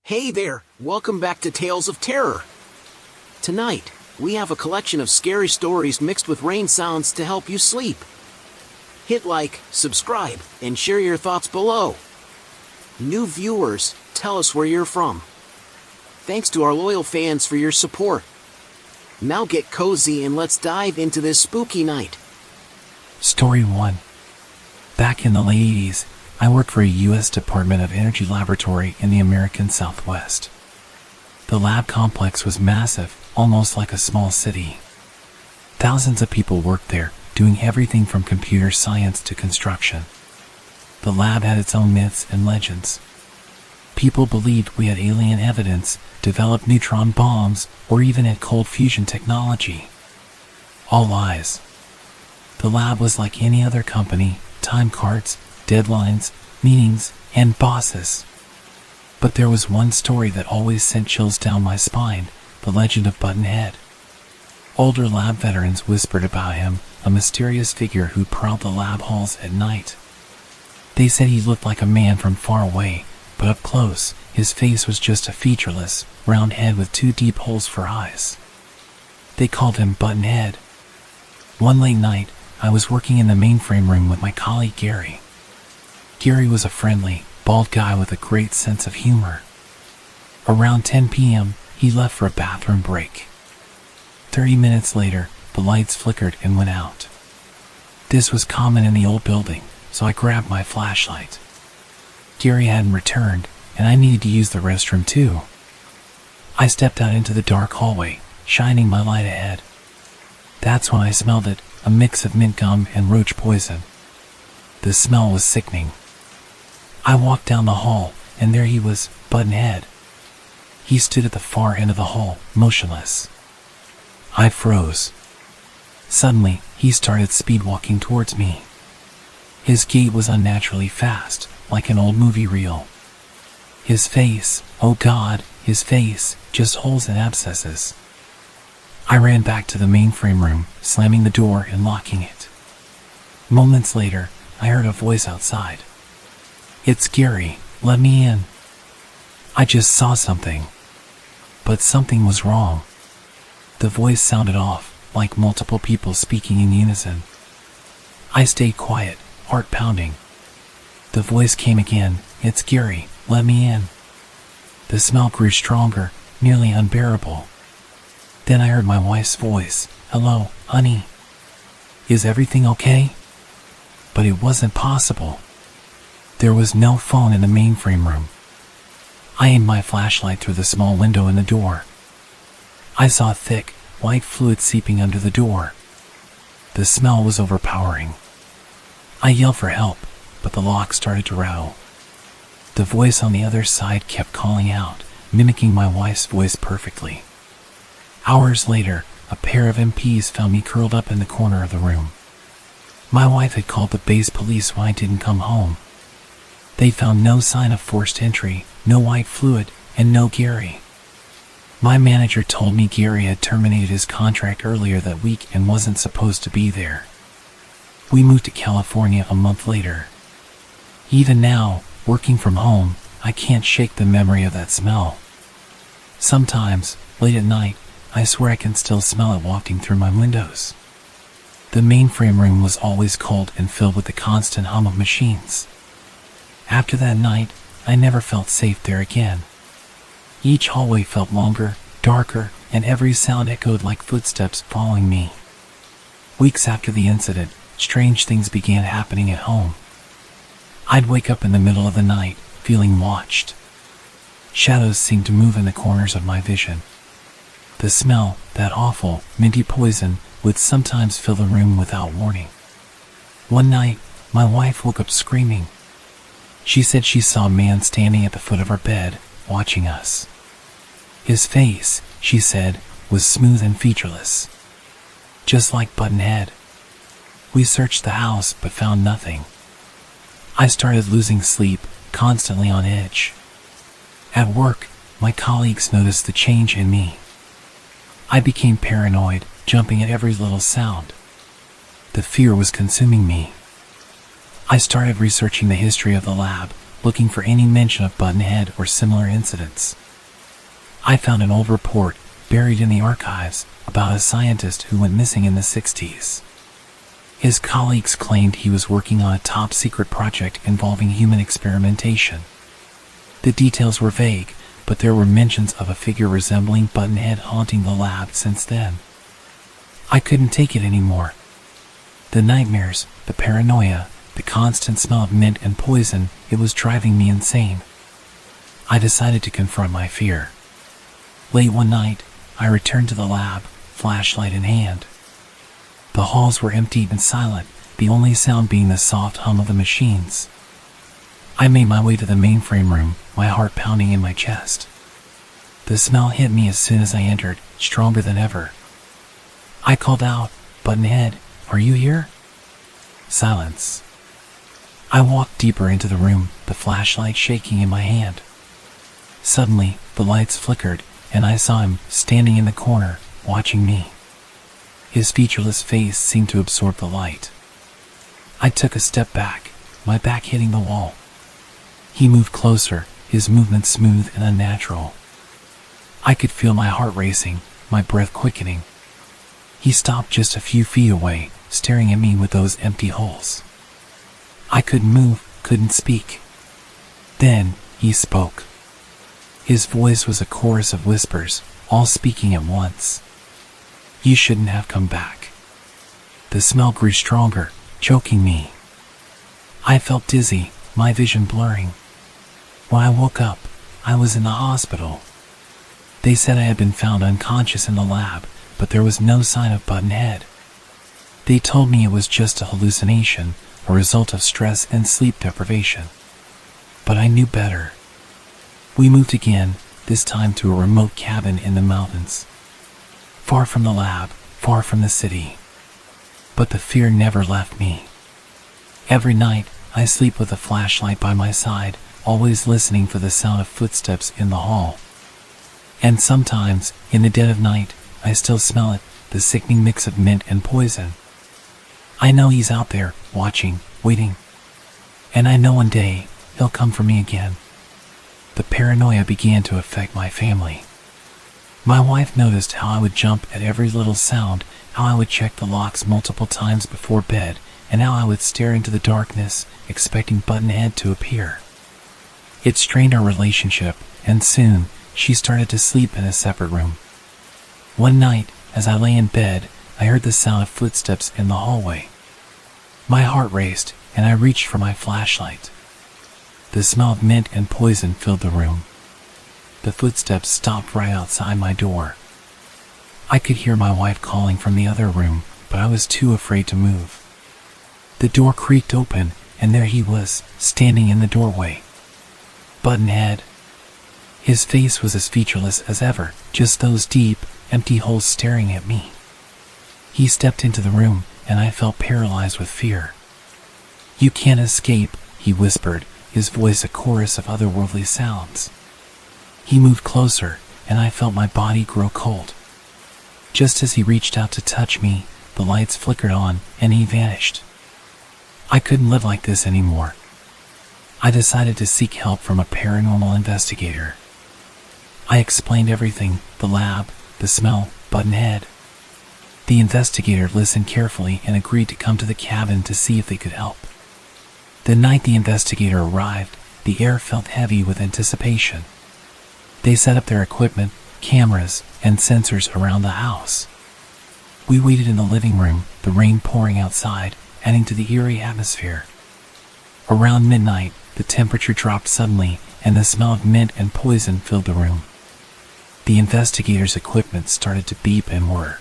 Hey there, welcome back to Tales of Terror. Tonight, we have a collection of scary stories mixed with rain sounds to help you sleep. Hit like, subscribe, and share your thoughts below. New viewers, tell us where you're from. Thanks to our loyal fans for your support. Now get cozy and let's dive into this spooky night. Story 1. Back in the late 80s, I worked for a U.S. Department of Energy laboratory in the American Southwest. The lab complex was massive, almost like a small city. Thousands of people worked there, doing everything from computer science to construction. The lab had its own myths and legends. People believed we had alien evidence, developed neutron bombs, or even had cold fusion technology. All lies. The lab was like any other company: time cards, deadlines, meetings, and bosses. But there was one story that always sent chills down my spine: the legend of Buttonhead. Older lab veterans whispered about him, a mysterious figure who prowled the lab halls at night. They said he looked like a man from far away, but up close, his face was just a featureless, round head with two deep holes for eyes. They called him Buttonhead. One late night, I was working in the mainframe room with my colleague Gary. Gary was a friendly, bald guy with a great sense of humor. Around 10 p.m., he left for a bathroom break. 30 minutes later, the lights flickered and went out. This was common in the old building, so I grabbed my flashlight. Gary hadn't returned, and I needed to use the restroom too. I stepped out into the dark hallway, shining my light ahead. That's when I smelled it, a mix of mint gum and roach poison. The smell was sickening. I walked down the hall, and there he was, Buttonhead. He stood at the far end of the hall, motionless. I froze. Suddenly, he started speed-walking towards me. His gait was unnaturally fast, like an old movie reel. His face, oh God, his face, just holes and abscesses. I ran back to the mainframe room, slamming the door and locking it. Moments later, I heard a voice outside. "It's Gary, let me in. I just saw something." But something was wrong. The voice sounded off, like multiple people speaking in unison. I stayed quiet, heart pounding. The voice came again. "It's Gary, let me in." The smell grew stronger, nearly unbearable. Then I heard my wife's voice. "Hello, honey. Is everything okay?" But it wasn't possible. There was no phone in the mainframe room. I aimed my flashlight through the small window in the door. I saw thick, white fluid seeping under the door. The smell was overpowering. I yelled for help, but the lock started to rattle. The voice on the other side kept calling out, mimicking my wife's voice perfectly. Hours later, a pair of MPs found me curled up in the corner of the room. My wife had called the base police when I didn't come home. They found no sign of forced entry, no white fluid, and no Gary. My manager told me Gary had terminated his contract earlier that week and wasn't supposed to be there. We moved to California a month later. Even now, working from home, I can't shake the memory of that smell. Sometimes, late at night, I swear I can still smell it wafting through my windows. The mainframe room was always cold and filled with the constant hum of machines. After that night, I never felt safe there again. Each hallway felt longer, darker, and every sound echoed like footsteps following me. Weeks after the incident, strange things began happening at home. I'd wake up in the middle of the night, feeling watched. Shadows seemed to move in the corners of my vision. The smell, that awful, minty poison, would sometimes fill the room without warning. One night, my wife woke up screaming. She said she saw a man standing at the foot of her bed, watching us. His face, she said, was smooth and featureless, just like Buttonhead. We searched the house but found nothing. I started losing sleep, constantly on edge. At work, my colleagues noticed the change in me. I became paranoid, jumping at every little sound. The fear was consuming me. I started researching the history of the lab, looking for any mention of Buttonhead or similar incidents. I found an old report buried in the archives about a scientist who went missing in the 60s. His colleagues claimed he was working on a top-secret project involving human experimentation. The details were vague, but there were mentions of a figure resembling Buttonhead haunting the lab since then. I couldn't take it anymore. The nightmares, the paranoia, the constant smell of mint and poison, it was driving me insane. I decided to confront my fear. Late one night, I returned to the lab, flashlight in hand. The halls were empty and silent, the only sound being the soft hum of the machines. I made my way to the mainframe room, my heart pounding in my chest. The smell hit me as soon as I entered, stronger than ever. I called out, "Buttonhead, are you here?" Silence. I walked deeper into the room, the flashlight shaking in my hand. Suddenly, the lights flickered, and I saw him standing in the corner, watching me. His featureless face seemed to absorb the light. I took a step back, my back hitting the wall. He moved closer, his movements smooth and unnatural. I could feel my heart racing, my breath quickening. He stopped just a few feet away, staring at me with those empty holes. I couldn't move, couldn't speak. Then, he spoke. His voice was a chorus of whispers, all speaking at once. "You shouldn't have come back." The smell grew stronger, choking me. I felt dizzy, my vision blurring. When I woke up, I was in the hospital. They said I had been found unconscious in the lab, but there was no sign of Buttonhead. They told me it was just a hallucination, a result of stress and sleep deprivation. But I knew better. We moved again, this time to a remote cabin in the mountains. Far from the lab, far from the city. But the fear never left me. Every night, I sleep with a flashlight by my side, always listening for the sound of footsteps in the hall. And sometimes, in the dead of night, I still smell it, the sickening mix of mint and poison. I know he's out there, watching, waiting. And I know one day, he'll come for me again. The paranoia began to affect my family. My wife noticed how I would jump at every little sound, how I would check the locks multiple times before bed, and how I would stare into the darkness, expecting Buttonhead to appear. It strained our relationship, and soon, she started to sleep in a separate room. One night, as I lay in bed, I heard the sound of footsteps in the hallway. My heart raced, and I reached for my flashlight. The smell of mint and poison filled the room. The footsteps stopped right outside my door. I could hear my wife calling from the other room, but I was too afraid to move. The door creaked open, and there he was, standing in the doorway. Buttonhead. His face was as featureless as ever, just those deep, empty holes staring at me. He stepped into the room, and I felt paralyzed with fear. "You can't escape," he whispered, his voice a chorus of otherworldly sounds. He moved closer, and I felt my body grow cold. Just as he reached out to touch me, the lights flickered on, and he vanished. I couldn't live like this anymore. I decided to seek help from a paranormal investigator. I explained everything, the lab, the smell, Buttonhead. The investigator listened carefully and agreed to come to the cabin to see if they could help. The night the investigator arrived, the air felt heavy with anticipation. They set up their equipment, cameras, and sensors around the house. We waited in the living room, the rain pouring outside, adding to the eerie atmosphere. Around midnight, the temperature dropped suddenly, and the smell of mint and poison filled the room. The investigators' equipment started to beep and whir.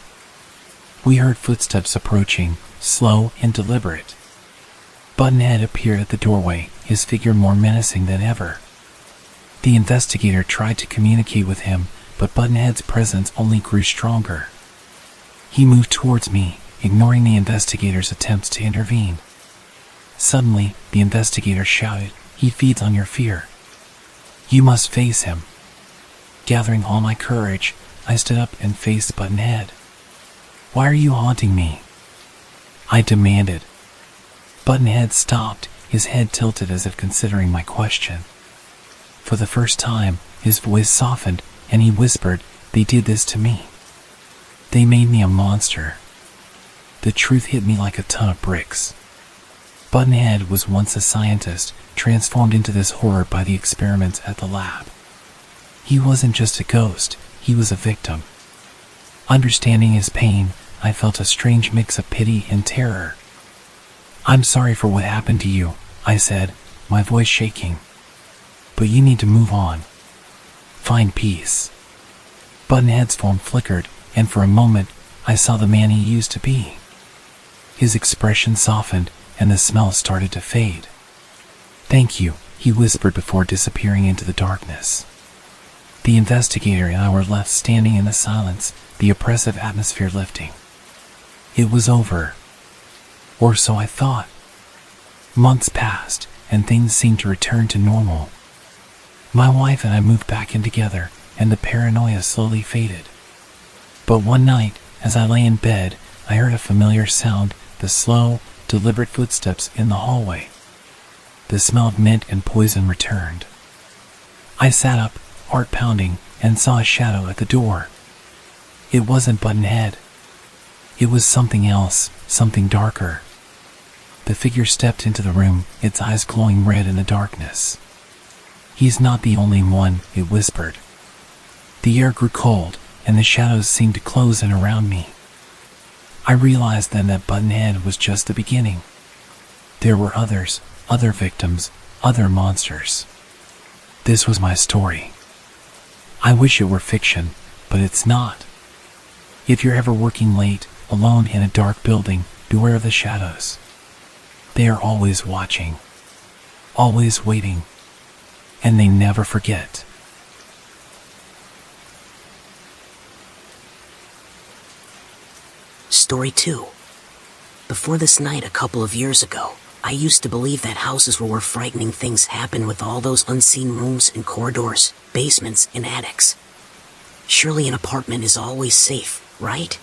We heard footsteps approaching, slow and deliberate. Buttonhead appeared at the doorway, his figure more menacing than ever. The investigator tried to communicate with him, but Buttonhead's presence only grew stronger. He moved towards me, ignoring the investigator's attempts to intervene. Suddenly, the investigator shouted, "He feeds on your fear. You must face him." Gathering all my courage, I stood up and faced Buttonhead. "Why are you haunting me?" I demanded. Buttonhead stopped, his head tilted as if considering my question. For the first time, his voice softened, and he whispered, "They did this to me. They made me a monster." The truth hit me like a ton of bricks. Buttonhead was once a scientist, transformed into this horror by the experiments at the lab. He wasn't just a ghost, he was a victim. Understanding his pain, I felt a strange mix of pity and terror. "I'm sorry for what happened to you," I said, my voice shaking. "But you need to move on. Find peace." Buttonhead's form flickered, and for a moment, I saw the man he used to be. His expression softened, and the smell started to fade. "Thank you," he whispered before disappearing into the darkness. The investigator and I were left standing in the silence, the oppressive atmosphere lifting. It was over. Or so I thought. Months passed, and things seemed to return to normal. My wife and I moved back in together, and the paranoia slowly faded. But one night, as I lay in bed, I heard a familiar sound, the slow, deliberate footsteps in the hallway. The smell of mint and poison returned. I sat up, heart pounding, and saw a shadow at the door. It wasn't Buttonhead. It was something else, something darker. The figure stepped into the room, its eyes glowing red in the darkness. "He's not the only one," it whispered. The air grew cold, and the shadows seemed to close in around me. I realized then that Buttonhead was just the beginning. There were others, other victims, other monsters. This was my story. I wish it were fiction, but it's not. If you're ever working late, alone in a dark building, beware of the shadows. They are always watching, always waiting, and they never forget. Story 2. Before this night a couple of years ago, I used to believe that houses were where frightening things happen, with all those unseen rooms and corridors, basements and attics. Surely an apartment is always safe, right?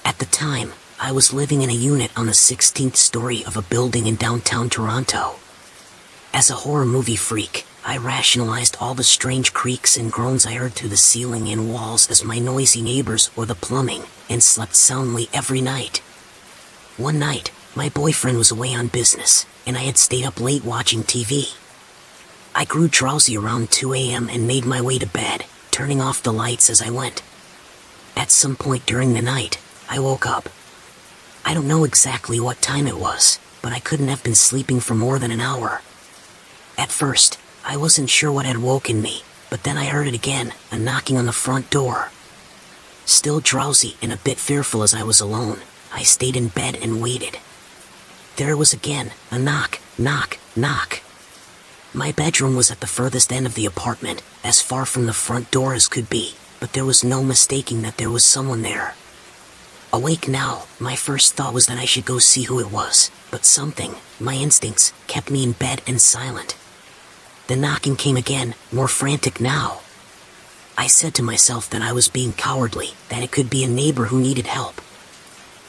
At the time, I was living in a unit on the 16th story of a building in downtown Toronto. As a horror movie freak, I rationalized all the strange creaks and groans I heard through the ceiling and walls as my noisy neighbors or the plumbing, and slept soundly every night. One night, my boyfriend was away on business, and I had stayed up late watching TV. I grew drowsy around 2 a.m. and made my way to bed, turning off the lights as I went. At some point during the night, I woke up. I don't know exactly what time it was, but I couldn't have been sleeping for more than an hour. At first, I wasn't sure what had woken me, but then I heard it again, a knocking on the front door. Still drowsy and a bit fearful as I was alone, I stayed in bed and waited. There it was again, a knock, knock, knock. My bedroom was at the furthest end of the apartment, as far from the front door as could be, but there was no mistaking that there was someone there. Awake now, my first thought was that I should go see who it was, but something, my instincts, kept me in bed and silent. The knocking came again, more frantic now. I said to myself that I was being cowardly, that it could be a neighbor who needed help.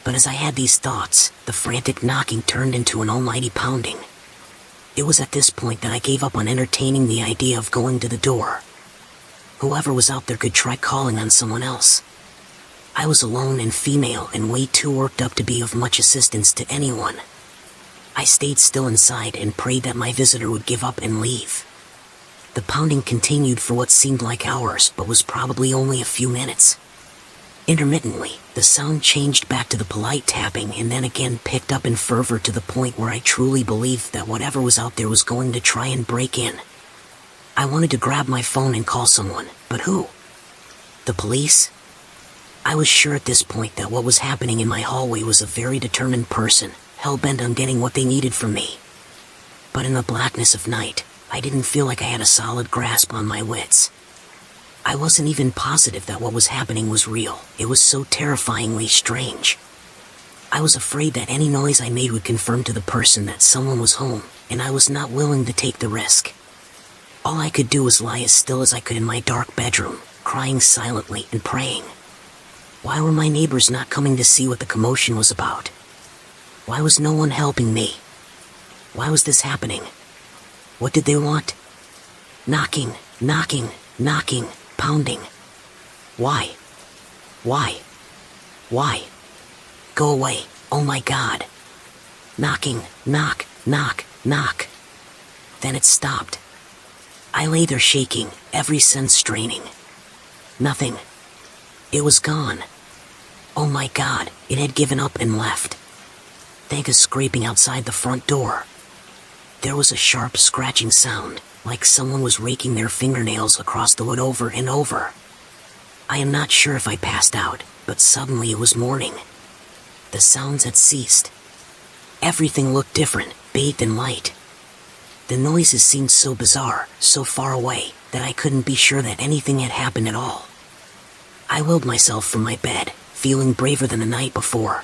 But as I had these thoughts, the frantic knocking turned into an almighty pounding. It was at this point that I gave up on entertaining the idea of going to the door. Whoever was out there could try calling on someone else. I was alone and female and way too worked up to be of much assistance to anyone. I stayed still inside and prayed that my visitor would give up and leave. The pounding continued for what seemed like hours, but was probably only a few minutes. Intermittently, the sound changed back to the polite tapping and then again picked up in fervor to the point where I truly believed that whatever was out there was going to try and break in. I wanted to grab my phone and call someone, but who? The police? I was sure at this point that what was happening in my hallway was a very determined person, hell-bent on getting what they needed from me. But in the blackness of night, I didn't feel like I had a solid grasp on my wits. I wasn't even positive that what was happening was real. It was so terrifyingly strange. I was afraid that any noise I made would confirm to the person that someone was home, and I was not willing to take the risk. All I could do was lie as still as I could in my dark bedroom, crying silently and praying. Why were my neighbors not coming to see what the commotion was about? Why was no one helping me? Why was this happening? What did they want? Knocking, knocking, knocking, pounding. Why? Why? Why? Go away, oh my God. Knocking, knock, knock, knock. Then it stopped. I lay there shaking, every sense straining. Nothing. It was gone. Oh my God, it had given up and left. Thank a scraping outside the front door. There was a sharp scratching sound, like someone was raking their fingernails across the wood over and over. I am not sure if I passed out, but suddenly it was morning. The sounds had ceased. Everything looked different, bathed in light. The noises seemed so bizarre, so far away, that I couldn't be sure that anything had happened at all. I willed myself from my bed, feeling braver than the night before.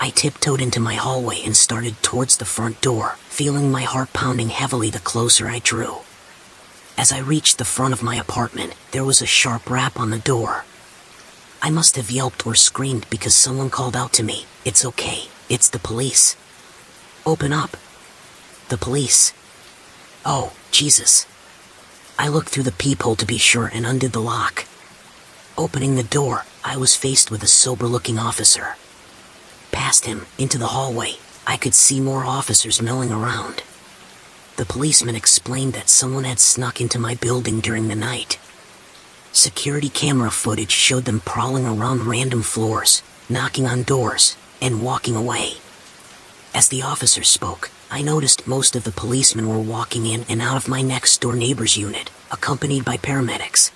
I tiptoed into my hallway and started towards the front door, feeling my heart pounding heavily the closer I drew. As I reached the front of my apartment, there was a sharp rap on the door. I must have yelped or screamed because someone called out to me, "It's okay, it's the police. Open up." The police. Oh, Jesus. I looked through the peephole to be sure and undid the lock. Opening the door, I was faced with a sober-looking officer. Past him, into the hallway, I could see more officers milling around. The policeman explained that someone had snuck into my building during the night. Security camera footage showed them prowling around random floors, knocking on doors, and walking away. As the officer spoke, I noticed most of the policemen were walking in and out of my next-door neighbor's unit, accompanied by paramedics.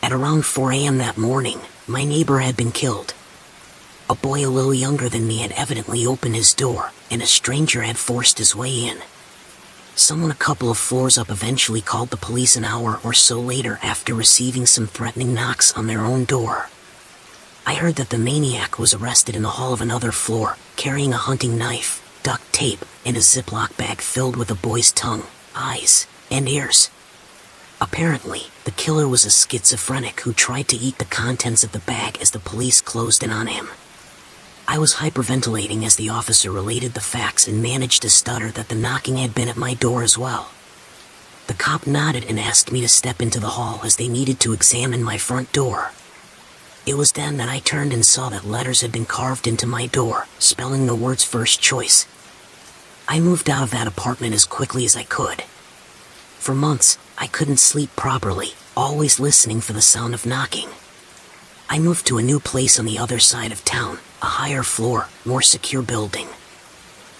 At around 4 a.m. that morning, my neighbor had been killed. A boy a little younger than me had evidently opened his door, and a stranger had forced his way in. Someone a couple of floors up eventually called the police an hour or so later after receiving some threatening knocks on their own door. I heard that the maniac was arrested in the hall of another floor, carrying a hunting knife, duct tape, and a Ziploc bag filled with a boy's tongue, eyes, and ears. Apparently, the killer was a schizophrenic who tried to eat the contents of the bag as the police closed in on him. I was hyperventilating as the officer related the facts and managed to stutter that the knocking had been at my door as well. The cop nodded and asked me to step into the hall as they needed to examine my front door. It was then that I turned and saw that letters had been carved into my door, spelling the words "first choice." I moved out of that apartment as quickly as I could. For months, I couldn't sleep properly, always listening for the sound of knocking. I moved to a new place on the other side of town, a higher floor, more secure building.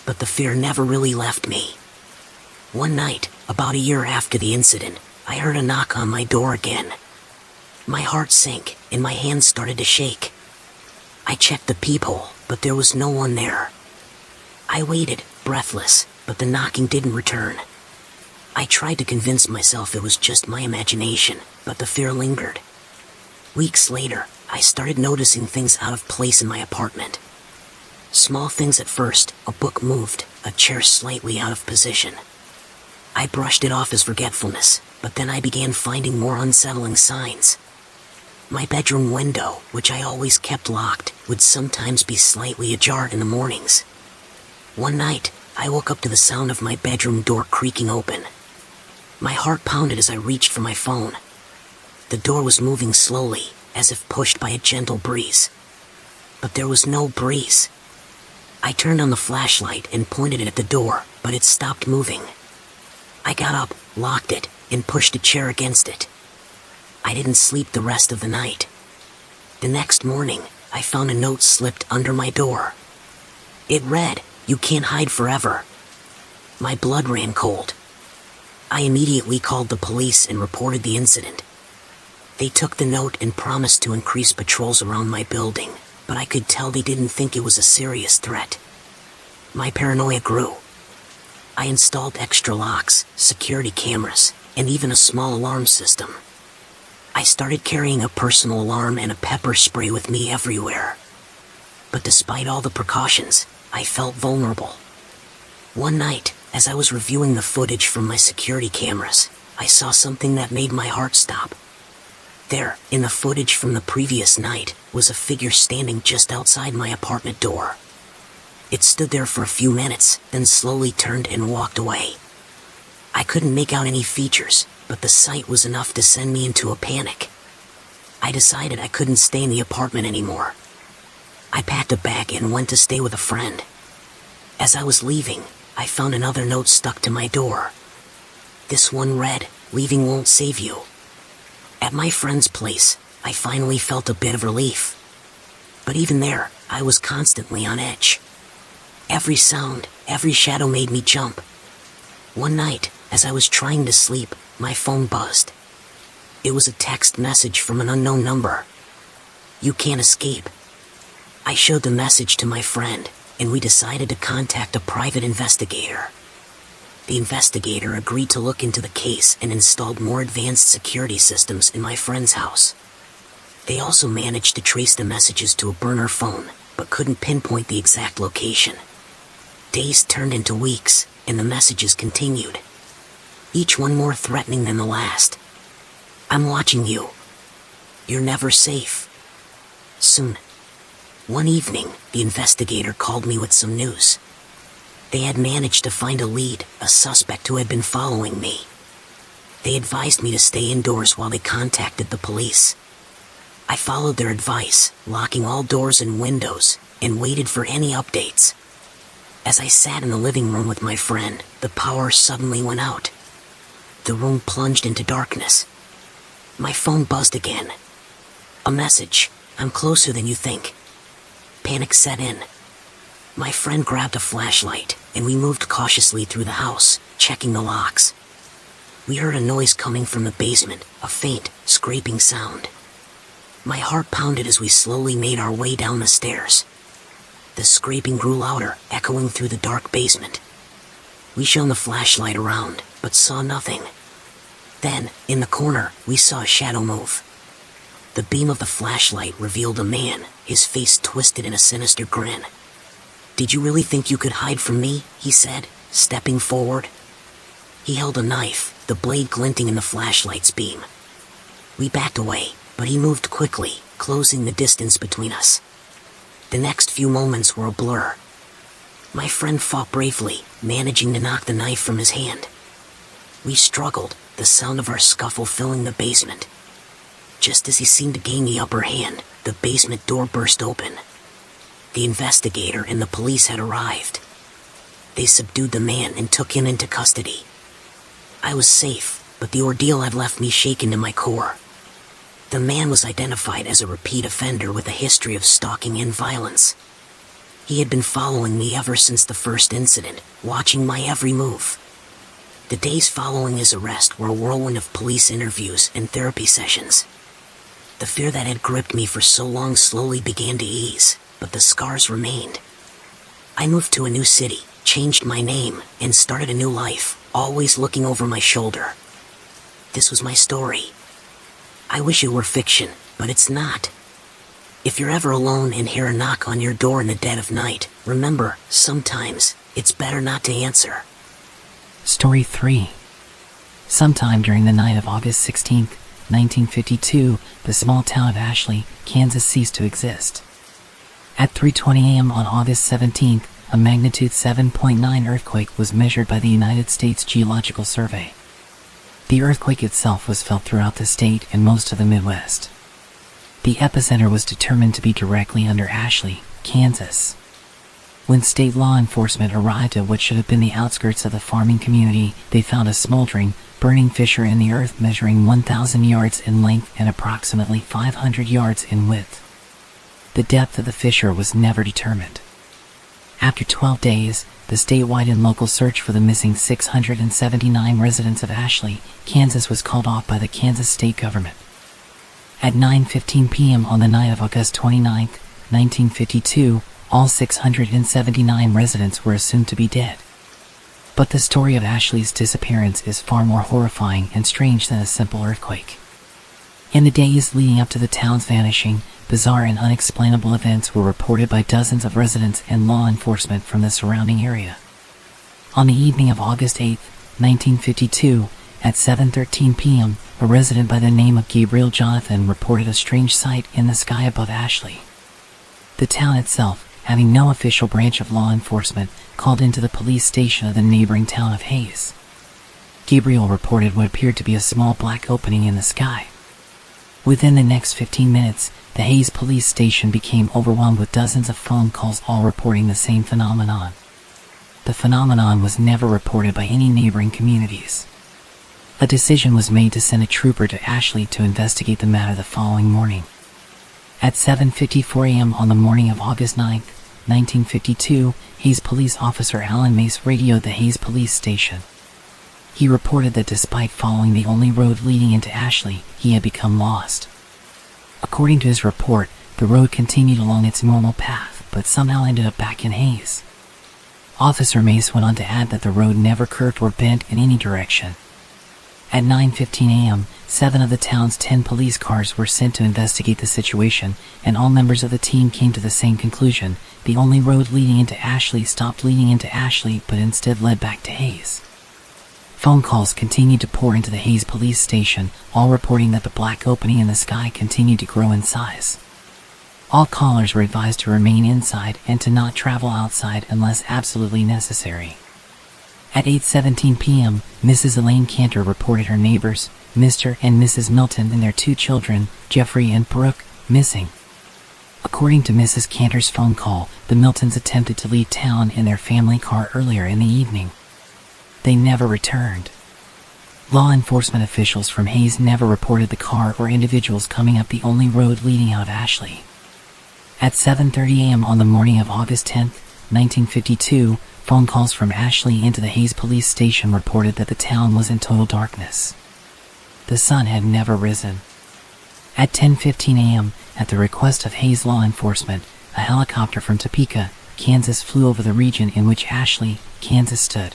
But the fear never really left me. One night, about a year after the incident, I heard a knock on my door again. My heart sank, and my hands started to shake. I checked the peephole, but there was no one there. I waited, breathless, but the knocking didn't return. I tried to convince myself it was just my imagination, but the fear lingered. Weeks later, I started noticing things out of place in my apartment. Small things at first: a book moved, a chair slightly out of position. I brushed it off as forgetfulness, but then I began finding more unsettling signs. My bedroom window, which I always kept locked, would sometimes be slightly ajar in the mornings. One night, I woke up to the sound of my bedroom door creaking open. My heart pounded as I reached for my phone. The door was moving slowly, as if pushed by a gentle breeze. But there was no breeze. I turned on the flashlight and pointed it at the door, but it stopped moving. I got up, locked it, and pushed a chair against it. I didn't sleep the rest of the night. The next morning, I found a note slipped under my door. It read, "You can't hide forever." My blood ran cold. I immediately called the police and reported the incident. They took the note and promised to increase patrols around my building, but I could tell they didn't think it was a serious threat. My paranoia grew. I installed extra locks, security cameras, and even a small alarm system. I started carrying a personal alarm and a pepper spray with me everywhere. But despite all the precautions, I felt vulnerable. One night, as I was reviewing the footage from my security cameras, I saw something that made my heart stop. There, in the footage from the previous night, was a figure standing just outside my apartment door. It stood there for a few minutes, then slowly turned and walked away. I couldn't make out any features, but the sight was enough to send me into a panic. I decided I couldn't stay in the apartment anymore. I packed a bag and went to stay with a friend. As I was leaving, I found another note stuck to my door. This one read, "Leaving won't save you." At my friend's place, I finally felt a bit of relief. But even there, I was constantly on edge. Every sound, every shadow made me jump. One night, as I was trying to sleep, my phone buzzed. It was a text message from an unknown number. "You can't escape." I showed the message to my friend, and we decided to contact a private investigator. The investigator agreed to look into the case and installed more advanced security systems in my friend's house. They also managed to trace the messages to a burner phone, but couldn't pinpoint the exact location. Days turned into weeks, and the messages continued, each one more threatening than the last. "I'm watching you. You're never safe. Soon." One evening, the investigator called me with some news. They had managed to find a lead, a suspect who had been following me. They advised me to stay indoors while they contacted the police. I followed their advice, locking all doors and windows, and waited for any updates. As I sat in the living room with my friend, the power suddenly went out. The room plunged into darkness. My phone buzzed again. A message, "I'm closer than you think." Panic set in. My friend grabbed a flashlight, and we moved cautiously through the house, checking the locks. We heard a noise coming from the basement, a faint, scraping sound. My heart pounded as we slowly made our way down the stairs. The scraping grew louder, echoing through the dark basement. We shone the flashlight around, but saw nothing. Then, in the corner, we saw a shadow move. The beam of the flashlight revealed a man, his face twisted in a sinister grin. "Did you really think you could hide from me?" he said, stepping forward. He held a knife, the blade glinting in the flashlight's beam. We backed away, but he moved quickly, closing the distance between us. The next few moments were a blur. My friend fought bravely, managing to knock the knife from his hand. We struggled, the sound of our scuffle filling the basement. Just as he seemed to gain the upper hand, the basement door burst open. The investigator and the police had arrived. They subdued the man and took him into custody. I was safe, but the ordeal had left me shaken to my core. The man was identified as a repeat offender with a history of stalking and violence. He had been following me ever since the first incident, watching my every move. The days following his arrest were a whirlwind of police interviews and therapy sessions. The fear that had gripped me for so long slowly began to ease, but the scars remained. I moved to a new city, changed my name, and started a new life, always looking over my shoulder. This was my story. I wish it were fiction, but it's not. If you're ever alone and hear a knock on your door in the dead of night, remember, sometimes, it's better not to answer. Story 3. Sometime during the night of August 16th, 1952, the small town of Ashley, Kansas ceased to exist. At 3:20 a.m. on August 17th, a magnitude 7.9 earthquake was measured by the United States Geological Survey. The earthquake itself was felt throughout the state and most of the Midwest. The epicenter was determined to be directly under Ashley, Kansas. When state law enforcement arrived at what should have been the outskirts of the farming community, they found a smoldering, burning fissure in the earth measuring 1,000 yards in length and approximately 500 yards in width. The depth of the fissure was never determined. After 12 days, the statewide and local search for the missing 679 residents of Ashley, Kansas was called off by the Kansas state government. At 9:15 p.m. on the night of August 29, 1952, all 679 residents were assumed to be dead. But the story of Ashley's disappearance is far more horrifying and strange than a simple earthquake. In the days leading up to the town's vanishing, bizarre and unexplainable events were reported by dozens of residents and law enforcement from the surrounding area. On the evening of August 8, 1952, at 7:13 p.m., a resident by the name of Gabriel Jonathan reported a strange sight in the sky above Ashley. The town itself having no official branch of law enforcement called into the police station of the neighboring town of Hayes. Gabriel reported what appeared to be a small black opening in the sky. Within the next 15 minutes, the Hayes police station became overwhelmed with dozens of phone calls, all reporting the same phenomenon. The phenomenon was never reported by any neighboring communities. A decision was made to send a trooper to Ashley to investigate the matter the following morning. At 7:54 a.m. on the morning of August 9, 1952, Hayes police officer Alan Mace radioed the Hayes police station. He reported that despite following the only road leading into Ashley, he had become lost. According to his report, the road continued along its normal path, but somehow ended up back in Hayes. Officer Mace went on to add that the road never curved or bent in any direction. At 9:15 a.m., 7 of the town's 10 police cars were sent to investigate the situation, and all members of the team came to the same conclusion: the only road leading into Ashley stopped leading into Ashley but instead led back to Hayes. Phone calls continued to pour into the Hayes police station, all reporting that the black opening in the sky continued to grow in size. All callers were advised to remain inside and to not travel outside unless absolutely necessary. At 8:17 p.m., Mrs. Elaine Cantor reported her neighbors, Mr. and Mrs. Milton, and their 2 children, Jeffrey and Brooke, missing. According to Mrs. Cantor's phone call, the Miltons attempted to leave town in their family car earlier in the evening. They never returned. Law enforcement officials from Hayes never reported the car or individuals coming up the only road leading out of Ashley. At 7:30 a.m. on the morning of August 10, 1952, phone calls from Ashley into the Hayes police station reported that the town was in total darkness. The sun had never risen. At 10:15 a.m., at the request of Hayes law enforcement, a helicopter from Topeka, Kansas flew over the region in which Ashley, Kansas stood.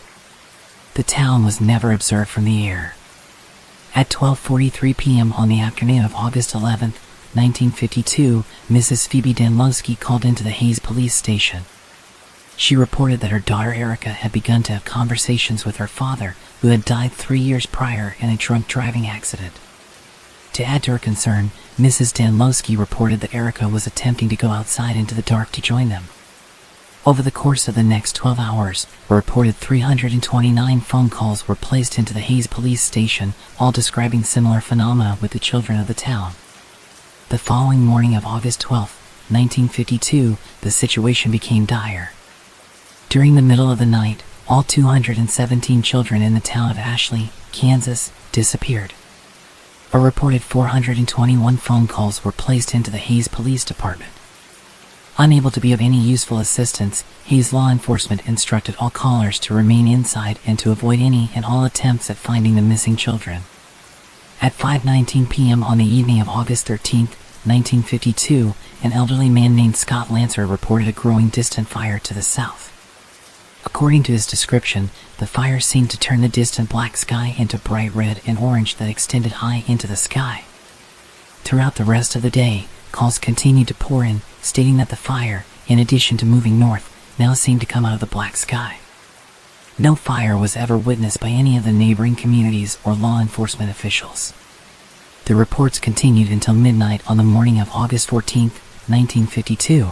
The town was never observed from the air. At 12:43 p.m. on the afternoon of August 11, 1952, Mrs. Phoebe Danlowski called into the Hayes police station. She reported that her daughter Erica had begun to have conversations with her father, who had died 3 years prior in a drunk driving accident. To add to her concern, Mrs. Danlowski reported that Erica was attempting to go outside into the dark to join them. Over the course of the next 12 hours, a reported 329 phone calls were placed into the Hayes police station, all describing similar phenomena with the children of the town. The following morning of August 12, 1952, the situation became dire. During the middle of the night, all 217 children in the town of Ashley, Kansas, disappeared. A reported 421 phone calls were placed into the Hayes Police Department. Unable to be of any useful assistance, Hayes law enforcement instructed all callers to remain inside and to avoid any and all attempts at finding the missing children. At 5:19 p.m. on the evening of August 13, 1952, an elderly man named Scott Lancer reported a growing distant fire to the south. According to his description, the fire seemed to turn the distant black sky into bright red and orange that extended high into the sky. Throughout the rest of the day, calls continued to pour in, stating that the fire, in addition to moving north, now seemed to come out of the black sky. No fire was ever witnessed by any of the neighboring communities or law enforcement officials. The reports continued until midnight on the morning of August 14, 1952.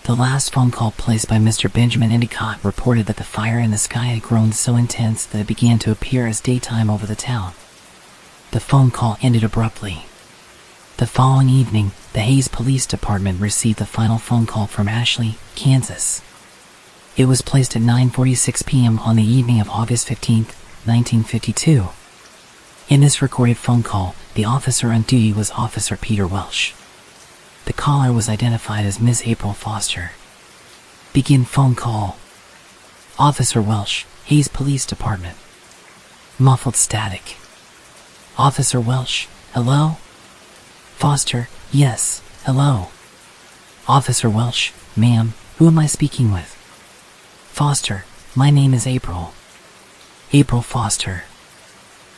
The last phone call placed by Mr. Benjamin Endicott reported that the fire in the sky had grown so intense that it began to appear as daytime over the town. The phone call ended abruptly. The following evening, the Hayes Police Department received the final phone call from Ashley, Kansas. It was placed at 9:46 p.m. on the evening of August 15, 1952. In this recorded phone call, the officer on duty was Officer Peter Welsh. The caller was identified as Miss April Foster. Begin phone call. Officer Welsh, Hayes Police Department. Muffled static. Officer Welsh, hello? Foster, yes, hello. Officer Welsh, ma'am, who am I speaking with? Foster, my name is April. April Foster.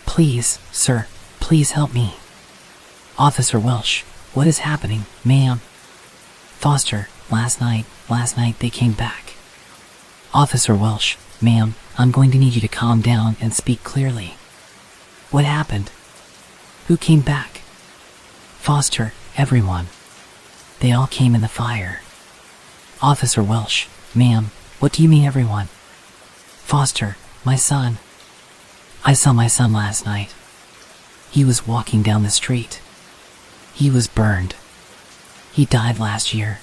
Please, sir, please help me. Officer Welsh, what is happening, ma'am? Foster, last night they came back. Officer Welsh, ma'am, I'm going to need you to calm down and speak clearly. What happened? Who came back? Foster, everyone. They all came in the fire. Officer Welsh, ma'am, what do you mean everyone? Foster, my son. I saw my son last night. He was walking down the street. He was burned. He died last year.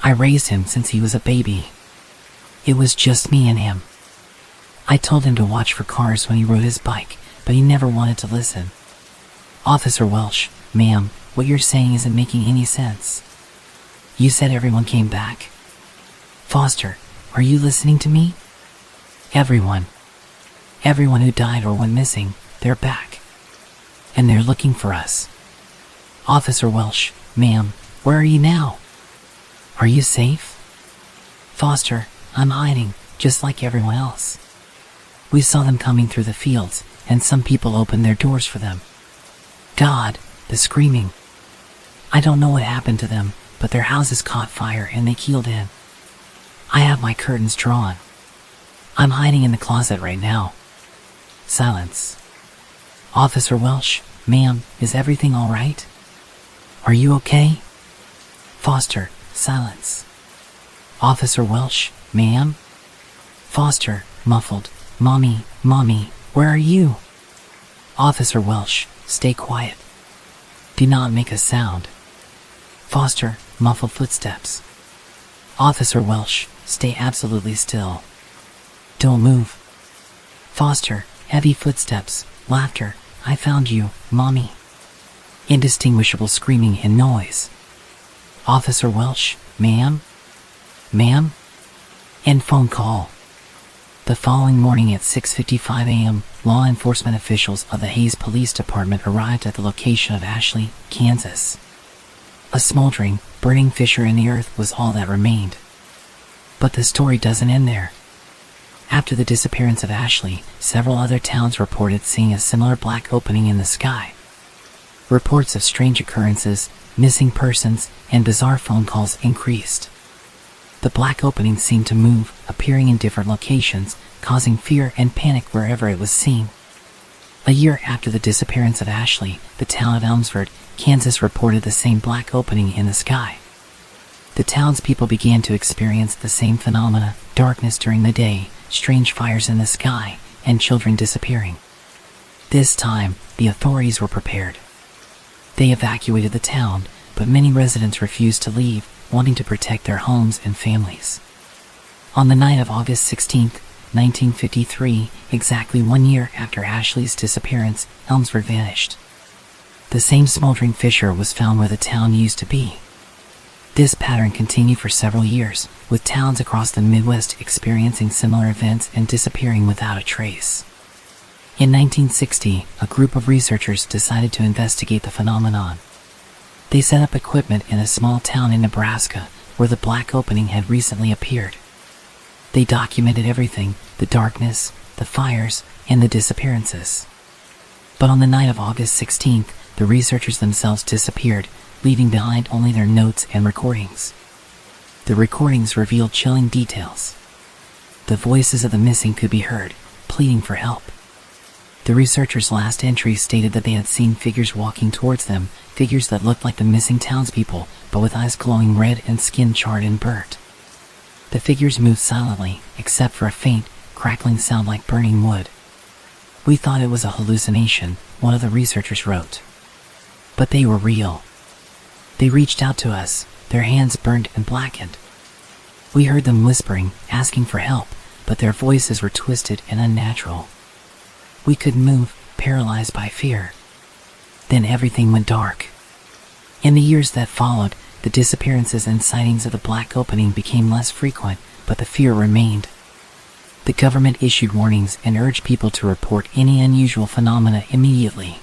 I raised him since he was a baby. It was just me and him. I told him to watch for cars when he rode his bike, but he never wanted to listen. Officer Welsh, ma'am, what you're saying isn't making any sense. You said everyone came back. Foster, are you listening to me? Everyone. Everyone who died or went missing, they're back. And they're looking for us. Officer Welsh, ma'am, where are you now? Are you safe? Foster, I'm hiding, just like everyone else. We saw them coming through the fields, and some people opened their doors for them. God, the screaming. I don't know what happened to them, but their houses caught fire and they keeled in. I have my curtains drawn. I'm hiding in the closet right now. Silence. Officer Welsh, ma'am, is everything all right? Are you okay? Foster, silence. Officer Welsh, ma'am? Foster, muffled, Mommy, where are you? Officer Welsh, stay quiet. Do not make a sound. Foster, muffled footsteps. Officer Welsh, stay absolutely still. Don't move. Foster, heavy footsteps, laughter. I found you, Mommy. Indistinguishable screaming and noise. Officer Welsh, ma'am? Ma'am? End phone call. The following morning at 6:55 a.m., law enforcement officials of the Hayes Police Department arrived at the location of Ashley, Kansas. A smoldering, burning fissure in the earth was all that remained. But the story doesn't end there. After the disappearance of Ashley, several other towns reported seeing a similar black opening in the sky. Reports of strange occurrences, missing persons, and bizarre phone calls increased. The black opening seemed to move, appearing in different locations, causing fear and panic wherever it was seen. A year after the disappearance of Ashley, the town of Elmsford, Kansas reported the same black opening in the sky. The townspeople began to experience the same phenomena: darkness during the day, strange fires in the sky, and children disappearing. This time, the authorities were prepared. They evacuated the town, but many residents refused to leave, wanting to protect their homes and families. On the night of August 16, 1953, exactly 1 year after Ashley's disappearance, Elmsford vanished. The same smoldering fissure was found where the town used to be. This pattern continued for several years, with towns across the Midwest experiencing similar events and disappearing without a trace. In 1960, a group of researchers decided to investigate the phenomenon. They set up equipment in a small town in Nebraska, where the black opening had recently appeared. They documented everything: the darkness, the fires, and the disappearances. But on the night of August 16th, the researchers themselves disappeared, leaving behind only their notes and recordings. The recordings revealed chilling details. The voices of the missing could be heard, pleading for help. The researchers' last entry stated that they had seen figures walking towards them, figures that looked like the missing townspeople, but with eyes glowing red and skin charred and burnt. The figures moved silently, except for a faint, crackling sound like burning wood. We thought it was a hallucination, one of the researchers wrote. But they were real. They reached out to us, their hands burned and blackened. We heard them whispering, asking for help, but their voices were twisted and unnatural. We couldn't move, paralyzed by fear. Then everything went dark. In the years that followed, the disappearances and sightings of the black opening became less frequent, but the fear remained. The government issued warnings and urged people to report any unusual phenomena immediately.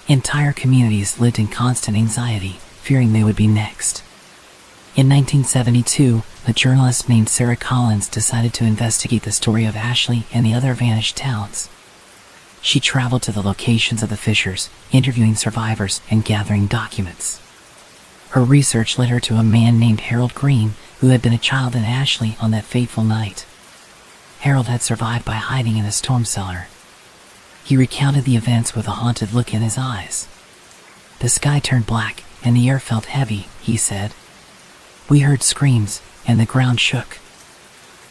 Entire communities lived in constant anxiety, fearing they would be next. In 1972, a journalist named Sarah Collins decided to investigate the story of Ashley and the other vanished towns. She traveled to the locations of the fissures, interviewing survivors and gathering documents. Her research led her to a man named Harold Green, who had been a child in Ashley on that fateful night. Harold had survived by hiding in a storm cellar. He recounted the events with a haunted look in his eyes. The sky turned black, and the air felt heavy, he said. We heard screams, and the ground shook.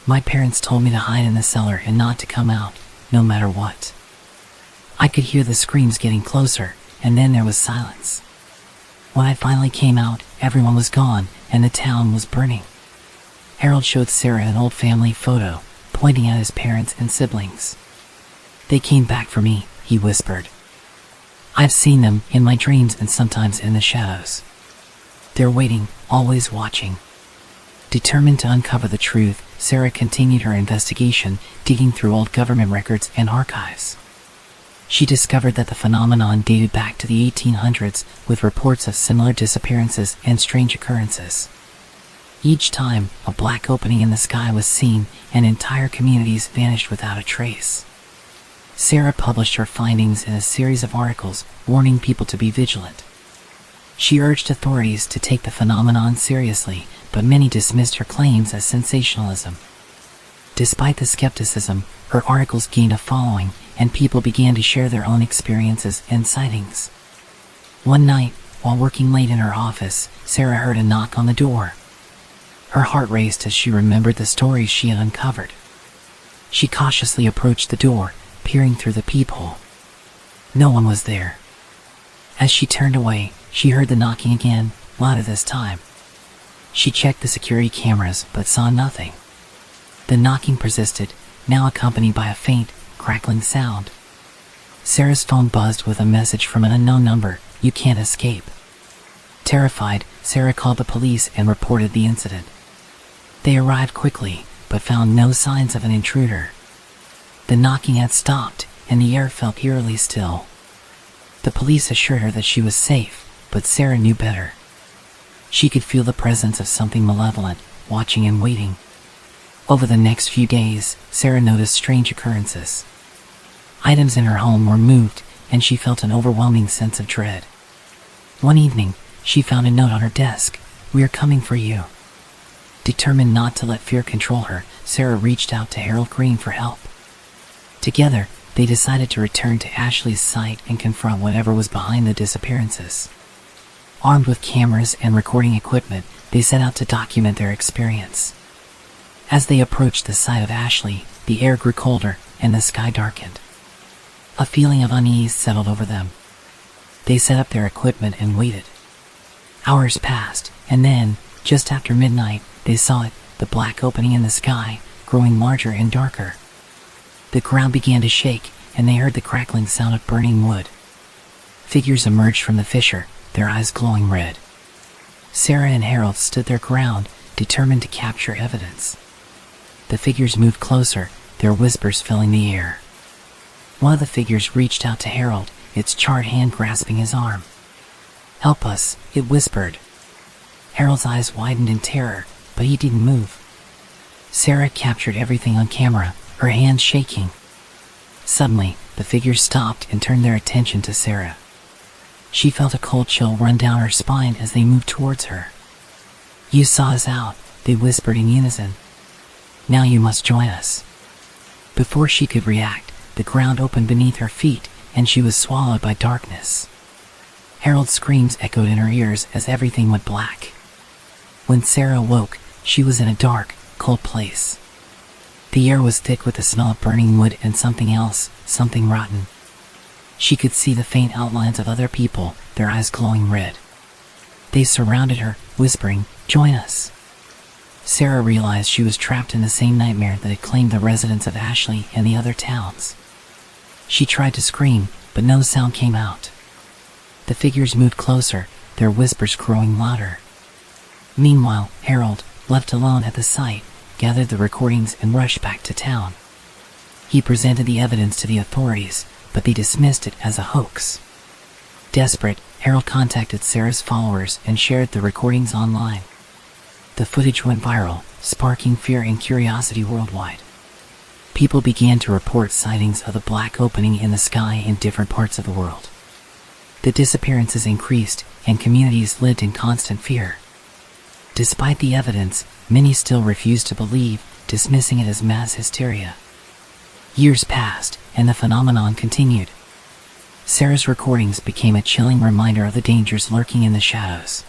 My parents told me to hide in the cellar and not to come out, no matter what. I could hear the screams getting closer, and then there was silence. When I finally came out, everyone was gone, and the town was burning. Harold showed Sarah an old family photo, pointing at his parents and siblings. "They came back for me," he whispered. "I've seen them in my dreams and sometimes in the shadows. They're waiting, always watching." Determined to uncover the truth, Sarah continued her investigation, digging through old government records and archives. She discovered that the phenomenon dated back to the 1800s, with reports of similar disappearances and strange occurrences. Each time a black opening in the sky was seen, and entire communities vanished without a trace. Sarah published her findings in a series of articles, warning people to be vigilant. She urged authorities to take the phenomenon seriously, but many dismissed her claims as sensationalism. Despite the skepticism, her articles gained a following, and people began to share their own experiences and sightings. One night, while working late in her office, Sarah heard a knock on the door. Her heart raced as she remembered the stories she had uncovered. She cautiously approached the door, peering through the peephole. No one was there. As she turned away, she heard the knocking again, louder this time. She checked the security cameras, but saw nothing. The knocking persisted, now accompanied by a faint, crackling sound. Sarah's phone buzzed with a message from an unknown number: "You can't escape." Terrified, Sarah called the police and reported the incident. They arrived quickly, but found no signs of an intruder. The knocking had stopped, and the air felt eerily still. The police assured her that she was safe, but Sarah knew better. She could feel the presence of something malevolent, watching and waiting. Over the next few days, Sarah noticed strange occurrences. Items in her home were moved, and she felt an overwhelming sense of dread. One evening, she found a note on her desk: "We are coming for you." Determined not to let fear control her, Sarah reached out to Harold Green for help. Together, they decided to return to Ashley's site and confront whatever was behind the disappearances. Armed with cameras and recording equipment, they set out to document their experience. As they approached the site of Ashley, the air grew colder and the sky darkened. A feeling of unease settled over them. They set up their equipment and waited. Hours passed, and then, just after midnight, they saw it, the black opening in the sky, growing larger and darker. The ground began to shake, and they heard the crackling sound of burning wood. Figures emerged from the fissure, their eyes glowing red. Sarah and Harold stood their ground, determined to capture evidence. The figures moved closer, their whispers filling the air. One of the figures reached out to Harold, its charred hand grasping his arm. "Help us," it whispered. Harold's eyes widened in terror, but he didn't move. Sarah captured everything on camera, her hands shaking. Suddenly, the figures stopped and turned their attention to Sarah. She felt a cold chill run down her spine as they moved towards her. "You saw us out," they whispered in unison. "Now you must join us." Before she could react, the ground opened beneath her feet, and she was swallowed by darkness. Harold's screams echoed in her ears as everything went black. When Sarah awoke, she was in a dark, cold place. The air was thick with the smell of burning wood and something else, something rotten. She could see the faint outlines of other people, their eyes glowing red. They surrounded her, whispering, "Join us." Sarah realized she was trapped in the same nightmare that had claimed the residents of Ashley and the other towns. She tried to scream, but no sound came out. The figures moved closer, their whispers growing louder. Meanwhile, Harold, left alone at the site, gathered the recordings and rushed back to town. He presented the evidence to the authorities, but they dismissed it as a hoax. Desperate, Harold contacted Sarah's followers and shared the recordings online. The footage went viral, sparking fear and curiosity worldwide. People began to report sightings of the black opening in the sky in different parts of the world. The disappearances increased, and communities lived in constant fear. Despite the evidence, many still refused to believe, dismissing it as mass hysteria. Years passed, and the phenomenon continued. Sarah's recordings became a chilling reminder of the dangers lurking in the shadows.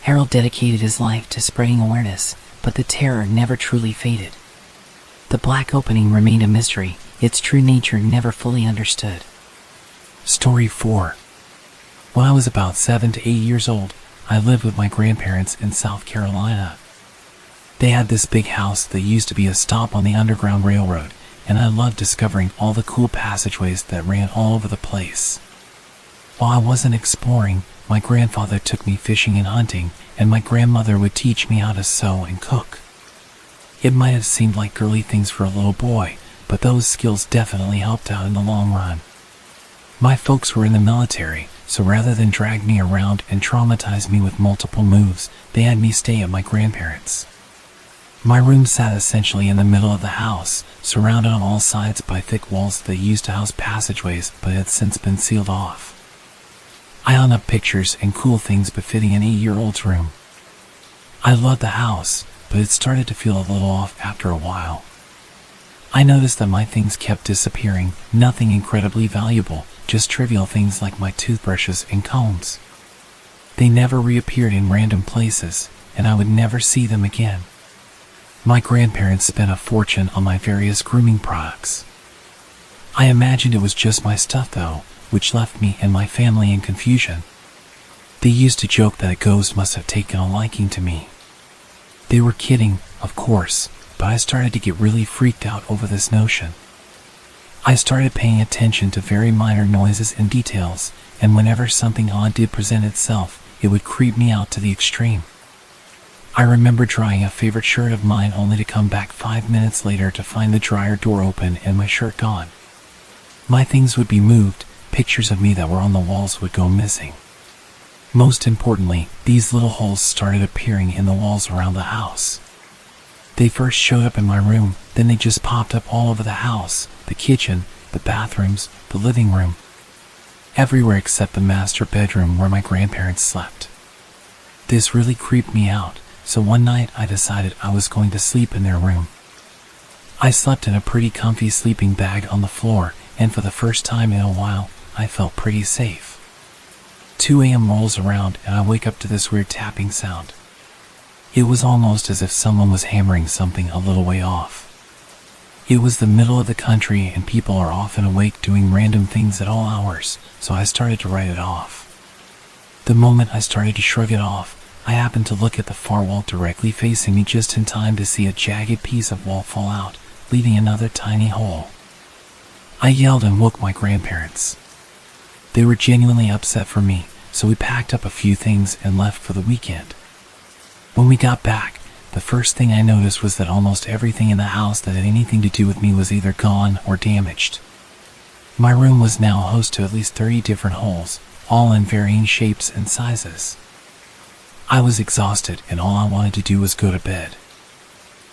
Harold dedicated his life to spreading awareness, but the terror never truly faded. The black opening remained a mystery, its true nature never fully understood. Story 4. When I was about 7 to 8 years old, I lived with my grandparents in South Carolina. They had this big house that used to be a stop on the Underground Railroad, and I loved discovering all the cool passageways that ran all over the place. While I wasn't exploring, my grandfather took me fishing and hunting, and my grandmother would teach me how to sew and cook. It might have seemed like girly things for a little boy, but those skills definitely helped out in the long run. My folks were in the military, so rather than drag me around and traumatize me with multiple moves, they had me stay at my grandparents'. My room sat essentially in the middle of the house, surrounded on all sides by thick walls that used to house passageways but had since been sealed off. I hung up pictures and cool things befitting an 8-year-old's room. I loved the house, but it started to feel a little off after a while. I noticed that my things kept disappearing, nothing incredibly valuable, just trivial things like my toothbrushes and combs. They never reappeared in random places, and I would never see them again. My grandparents spent a fortune on my various grooming products. I imagined it was just my stuff though, which left me and my family in confusion. They used to joke that a ghost must have taken a liking to me. They were kidding, of course, but I started to get really freaked out over this notion. I started paying attention to very minor noises and details, and whenever something odd did present itself, it would creep me out to the extreme. I remember drying a favorite shirt of mine only to come back 5 minutes later to find the dryer door open and my shirt gone. My things would be moved, pictures of me that were on the walls would go missing. Most importantly, these little holes started appearing in the walls around the house. They first showed up in my room, then they just popped up all over the house, the kitchen, the bathrooms, the living room. Everywhere except the master bedroom where my grandparents slept. This really creeped me out. So one night I decided I was going to sleep in their room. I slept in a pretty comfy sleeping bag on the floor, and for the first time in a while, I felt pretty safe. 2 a.m. rolls around and I wake up to this weird tapping sound. It was almost as if someone was hammering something a little way off. It was the middle of the country and people are often awake doing random things at all hours, so I started to write it off. The moment I started to shrug it off, I happened to look at the far wall directly facing me just in time to see a jagged piece of wall fall out, leaving another tiny hole. I yelled and woke my grandparents. They were genuinely upset for me, so we packed up a few things and left for the weekend. When we got back, the first thing I noticed was that almost everything in the house that had anything to do with me was either gone or damaged. My room was now host to at least 30 different holes, all in varying shapes and sizes. I was exhausted and all I wanted to do was go to bed.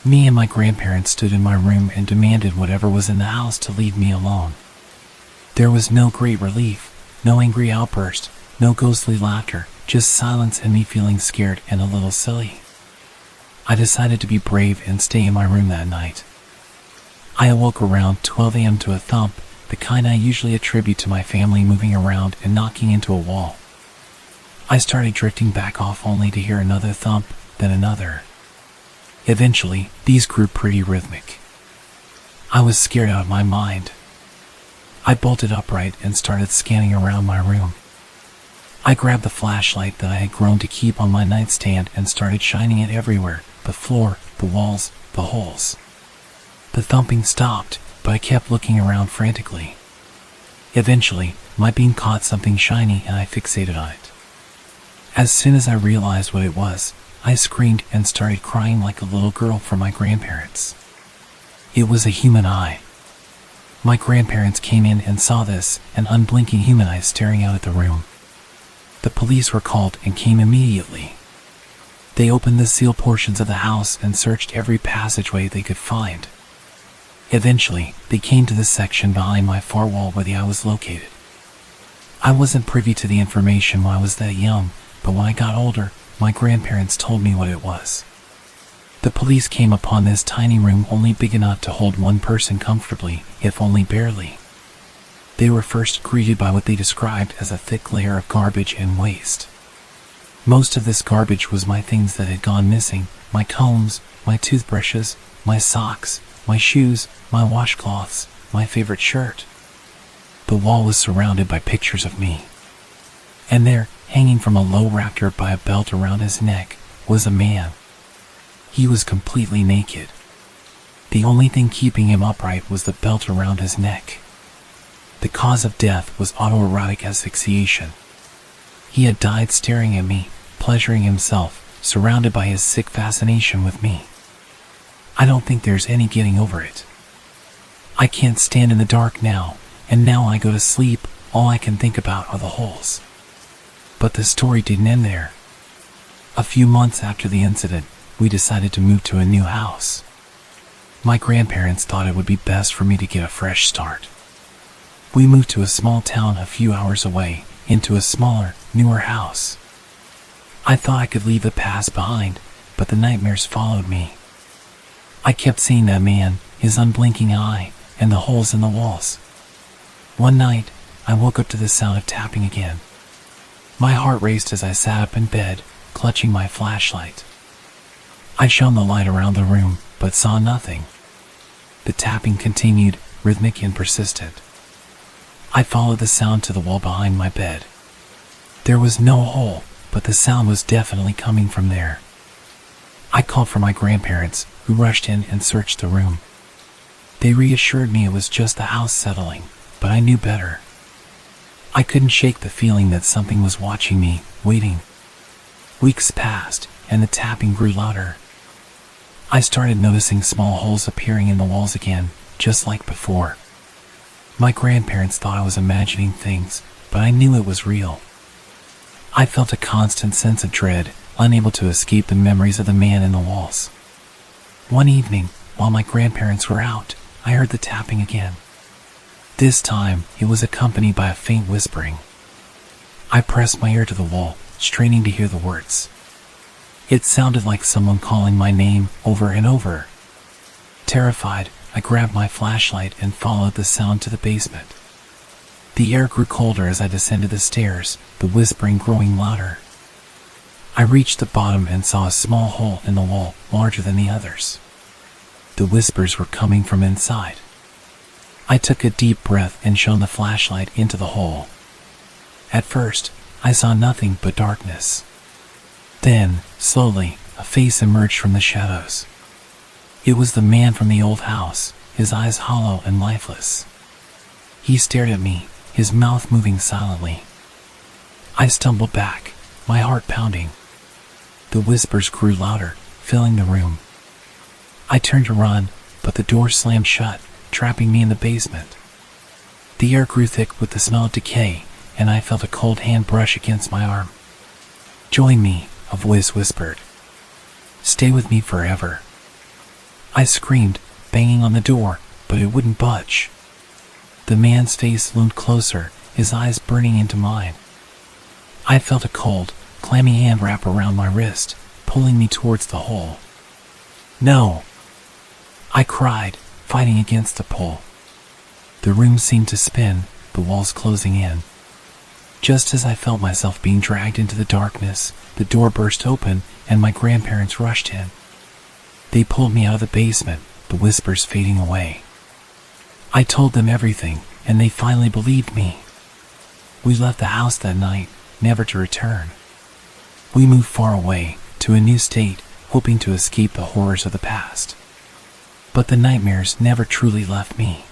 Me and my grandparents stood in my room and demanded whatever was in the house to leave me alone. There was no great relief, no angry outburst, no ghostly laughter, just silence and me feeling scared and a little silly. I decided to be brave and stay in my room that night. I awoke around 12 a.m. to a thump, the kind I usually attribute to my family moving around and knocking into a wall. I started drifting back off only to hear another thump, then another. Eventually, these grew pretty rhythmic. I was scared out of my mind. I bolted upright and started scanning around my room. I grabbed the flashlight that I had grown to keep on my nightstand and started shining it everywhere, the floor, the walls, the holes. The thumping stopped, but I kept looking around frantically. Eventually, my beam caught something shiny and I fixated on it. As soon as I realized what it was, I screamed and started crying like a little girl for my grandparents. It was a human eye. My grandparents came in and saw this, an unblinking human eye staring out at the room. The police were called and came immediately. They opened the sealed portions of the house and searched every passageway they could find. Eventually, they came to the section behind my far wall where the eye was located. I wasn't privy to the information when I was that young, but when I got older, my grandparents told me what it was. The police came upon this tiny room only big enough to hold one person comfortably, if only barely. They were first greeted by what they described as a thick layer of garbage and waste. Most of this garbage was my things that had gone missing, my combs, my toothbrushes, my socks, my shoes, my washcloths, my favorite shirt. The wall was surrounded by pictures of me. And there, hanging from a low rafter by a belt around his neck, was a man. He was completely naked. The only thing keeping him upright was the belt around his neck. The cause of death was autoerotic asphyxiation. He had died staring at me, pleasuring himself, surrounded by his sick fascination with me. I don't think there's any getting over it. I can't stand in the dark now, and now I go to sleep, all I can think about are the holes. But the story didn't end there. A few months after the incident, we decided to move to a new house. My grandparents thought it would be best for me to get a fresh start. We moved to a small town a few hours away, into a smaller, newer house. I thought I could leave the past behind, but the nightmares followed me. I kept seeing that man, his unblinking eye, and the holes in the walls. One night, I woke up to the sound of tapping again. My heart raced as I sat up in bed, clutching my flashlight. I shone the light around the room, but saw nothing. The tapping continued, rhythmic and persistent. I followed the sound to the wall behind my bed. There was no hole, but the sound was definitely coming from there. I called for my grandparents, who rushed in and searched the room. They reassured me it was just the house settling, but I knew better. I couldn't shake the feeling that something was watching me, waiting. Weeks passed, and the tapping grew louder. I started noticing small holes appearing in the walls again, just like before. My grandparents thought I was imagining things, but I knew it was real. I felt a constant sense of dread, unable to escape the memories of the man in the walls. One evening, while my grandparents were out, I heard the tapping again. This time, it was accompanied by a faint whispering. I pressed my ear to the wall, straining to hear the words. It sounded like someone calling my name over and over. Terrified, I grabbed my flashlight and followed the sound to the basement. The air grew colder as I descended the stairs, the whispering growing louder. I reached the bottom and saw a small hole in the wall, larger than the others. The whispers were coming from inside. I took a deep breath and shone the flashlight into the hole. At first, I saw nothing but darkness. Then, slowly, a face emerged from the shadows. It was the man from the old house, his eyes hollow and lifeless. He stared at me, his mouth moving silently. I stumbled back, my heart pounding. The whispers grew louder, filling the room. I turned to run, but the door slammed shut, trapping me in the basement. The air grew thick with the smell of decay, and I felt a cold hand brush against my arm. "Join me," a voice whispered. "Stay with me forever." I screamed, banging on the door, but it wouldn't budge. The man's face loomed closer, his eyes burning into mine. I felt a cold, clammy hand wrap around my wrist, pulling me towards the hole. "No!" I cried, fighting against the pull. The room seemed to spin, the walls closing in. Just as I felt myself being dragged into the darkness, the door burst open and my grandparents rushed in. They pulled me out of the basement, the whispers fading away. I told them everything, and they finally believed me. We left the house that night, never to return. We moved far away, to a new state, hoping to escape the horrors of the past. But the nightmares never truly left me.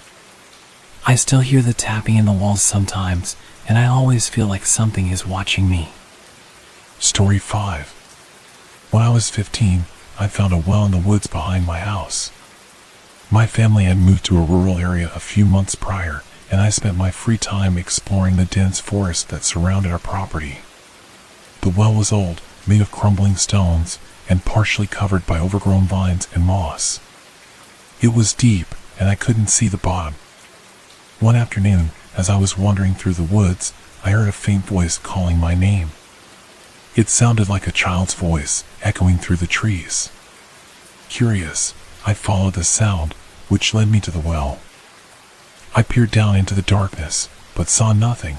I still hear the tapping in the walls sometimes, and I always feel like something is watching me. Story 5. When I was 15, I found a well in the woods behind my house. My family had moved to a rural area a few months prior, and I spent my free time exploring the dense forest that surrounded our property. The well was old, made of crumbling stones, and partially covered by overgrown vines and moss. It was deep, and I couldn't see the bottom. One afternoon, as I was wandering through the woods, I heard a faint voice calling my name. It sounded like a child's voice, echoing through the trees. Curious, I followed the sound, which led me to the well. I peered down into the darkness, but saw nothing.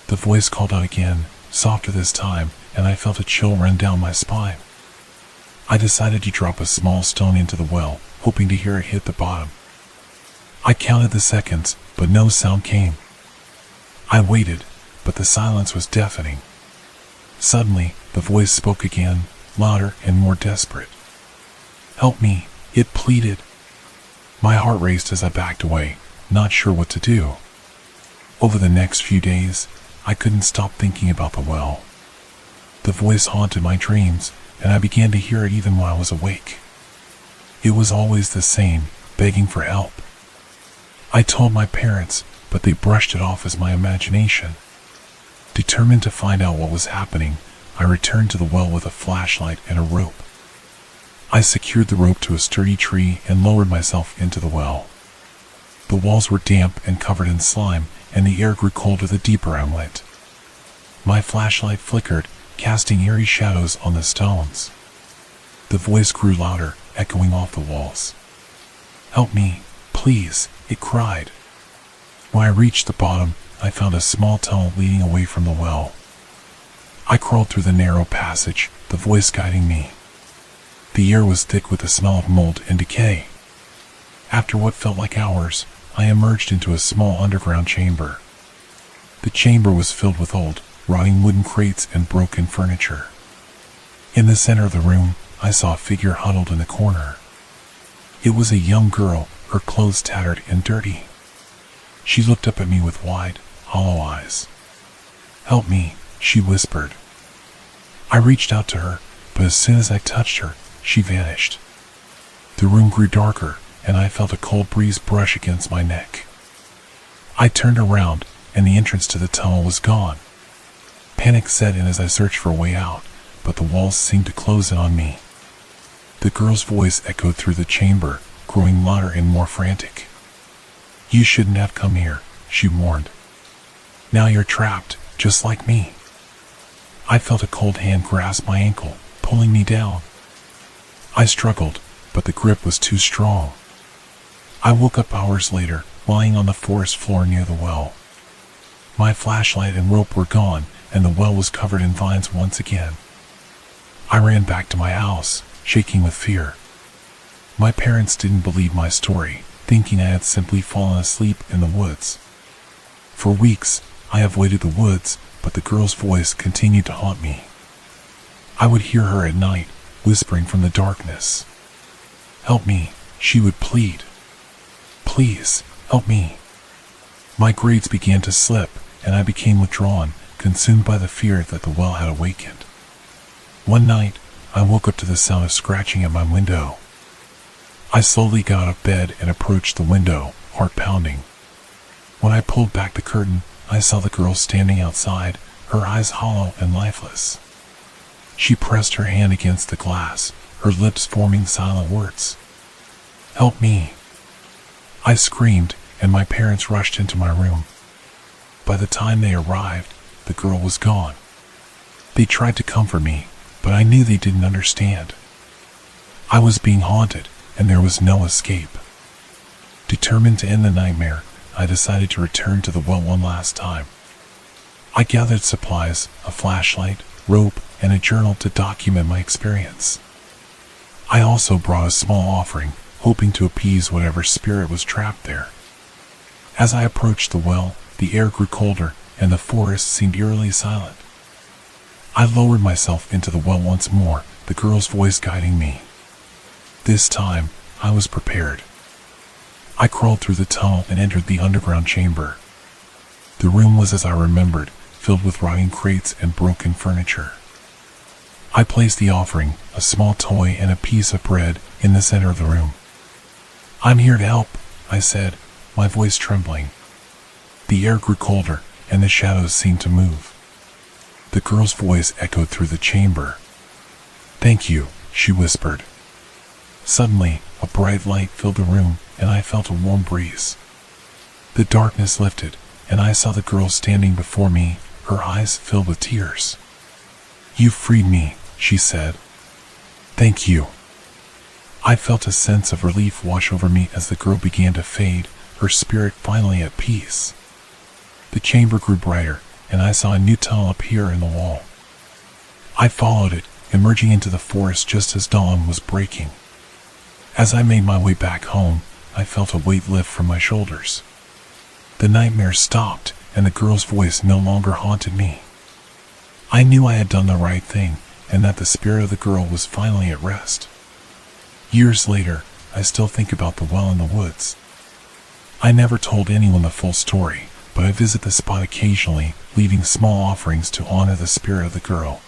The voice called out again, softer this time, and I felt a chill run down my spine. I decided to drop a small stone into the well, hoping to hear it hit the bottom. I counted the seconds, but no sound came. I waited, but the silence was deafening. Suddenly, the voice spoke again, louder and more desperate. "Help me," it pleaded. My heart raced as I backed away, not sure what to do. Over the next few days, I couldn't stop thinking about the well. The voice haunted my dreams, and I began to hear it even while I was awake. It was always the same, begging for help. I told my parents, but they brushed it off as my imagination. Determined to find out what was happening, I returned to the well with a flashlight and a rope. I secured the rope to a sturdy tree and lowered myself into the well. The walls were damp and covered in slime, and the air grew colder the deeper I went. My flashlight flickered, casting eerie shadows on the stones. The voice grew louder, echoing off the walls. "Help me, please," it cried. When I reached the bottom, I found a small tunnel leading away from the well. I crawled through the narrow passage, the voice guiding me. The air was thick with the smell of mold and decay. After what felt like hours, I emerged into a small underground chamber. The chamber was filled with old, rotting wooden crates and broken furniture. In the center of the room, I saw a figure huddled in a corner. It was a young girl, her clothes tattered and dirty. She looked up at me with wide, hollow eyes. "Help me," she whispered. I reached out to her, but as soon as I touched her, she vanished. The room grew darker, and I felt a cold breeze brush against my neck. I turned around, and the entrance to the tunnel was gone. Panic set in as I searched for a way out, but the walls seemed to close in on me. The girl's voice echoed through the chamber, growing louder and more frantic. "You shouldn't have come here," she warned. "Now you're trapped, just like me." I felt a cold hand grasp my ankle, pulling me down. I struggled, but the grip was too strong. I woke up hours later, lying on the forest floor near the well. My flashlight and rope were gone, and the well was covered in vines once again. I ran back to my house, shaking with fear. My parents didn't believe my story, thinking I had simply fallen asleep in the woods. For weeks, I avoided the woods, but the girl's voice continued to haunt me. I would hear her at night, whispering from the darkness. "Help me," she would plead. "Please, help me." My grades began to slip, and I became withdrawn, consumed by the fear that the well had awakened. One night, I woke up to the sound of scratching at my window. I slowly got out of bed and approached the window, heart pounding. When I pulled back the curtain, I saw the girl standing outside, her eyes hollow and lifeless. She pressed her hand against the glass, her lips forming silent words. "Help me." I screamed, and my parents rushed into my room. By the time they arrived, the girl was gone. They tried to comfort me, but I knew they didn't understand. I was being haunted, and there was no escape. Determined to end the nightmare, I decided to return to the well one last time. I gathered supplies, a flashlight, rope, and a journal to document my experience. I also brought a small offering, hoping to appease whatever spirit was trapped there. As I approached the well, the air grew colder, and the forest seemed eerily silent. I lowered myself into the well once more, the girl's voice guiding me. This time, I was prepared. I crawled through the tunnel and entered the underground chamber. The room was as I remembered, filled with rotting crates and broken furniture. I placed the offering, a small toy and a piece of bread, in the center of the room. "I'm here to help," I said, my voice trembling. The air grew colder, and the shadows seemed to move. The girl's voice echoed through the chamber. "Thank you," she whispered. Suddenly, a bright light filled the room, and I felt a warm breeze. The darkness lifted, and I saw the girl standing before me, her eyes filled with tears. "You freed me," she said. "Thank you." I felt a sense of relief wash over me as the girl began to fade, her spirit finally at peace. The chamber grew brighter, and I saw a new tunnel appear in the wall. I followed it, emerging into the forest just as dawn was breaking. As I made my way back home, I felt a weight lift from my shoulders. The nightmare stopped, and the girl's voice no longer haunted me. I knew I had done the right thing, and that the spirit of the girl was finally at rest. Years later, I still think about the well in the woods. I never told anyone the full story, but I visit the spot occasionally, leaving small offerings to honor the spirit of the girl.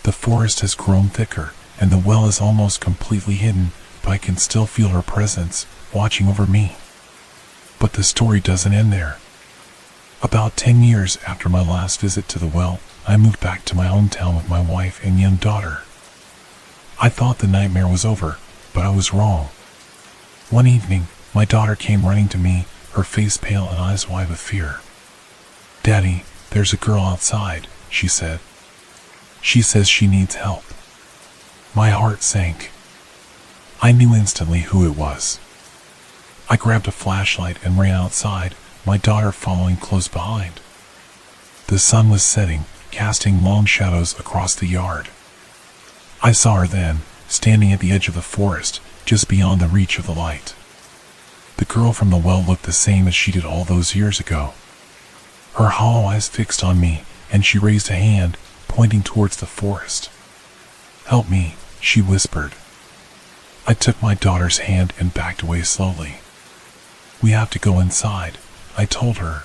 The forest has grown thicker, and the well is almost completely hidden, but I can still feel her presence, watching over me. But the story doesn't end there. About 10 years after my last visit to the well, I moved back to my hometown with my wife and young daughter. I thought the nightmare was over, but I was wrong. One evening, my daughter came running to me, her face pale and eyes wide with fear. "Daddy, there's a girl outside," she said. "She says she needs help." My heart sank. I knew instantly who it was. I grabbed a flashlight and ran outside, my daughter following close behind. The sun was setting, casting long shadows across the yard. I saw her then, standing at the edge of the forest, just beyond the reach of the light. The girl from the well looked the same as she did all those years ago. Her hollow eyes fixed on me, and she raised a hand, pointing towards the forest. "Help me," she whispered. I took my daughter's hand and backed away slowly. "We have to go inside," I told her.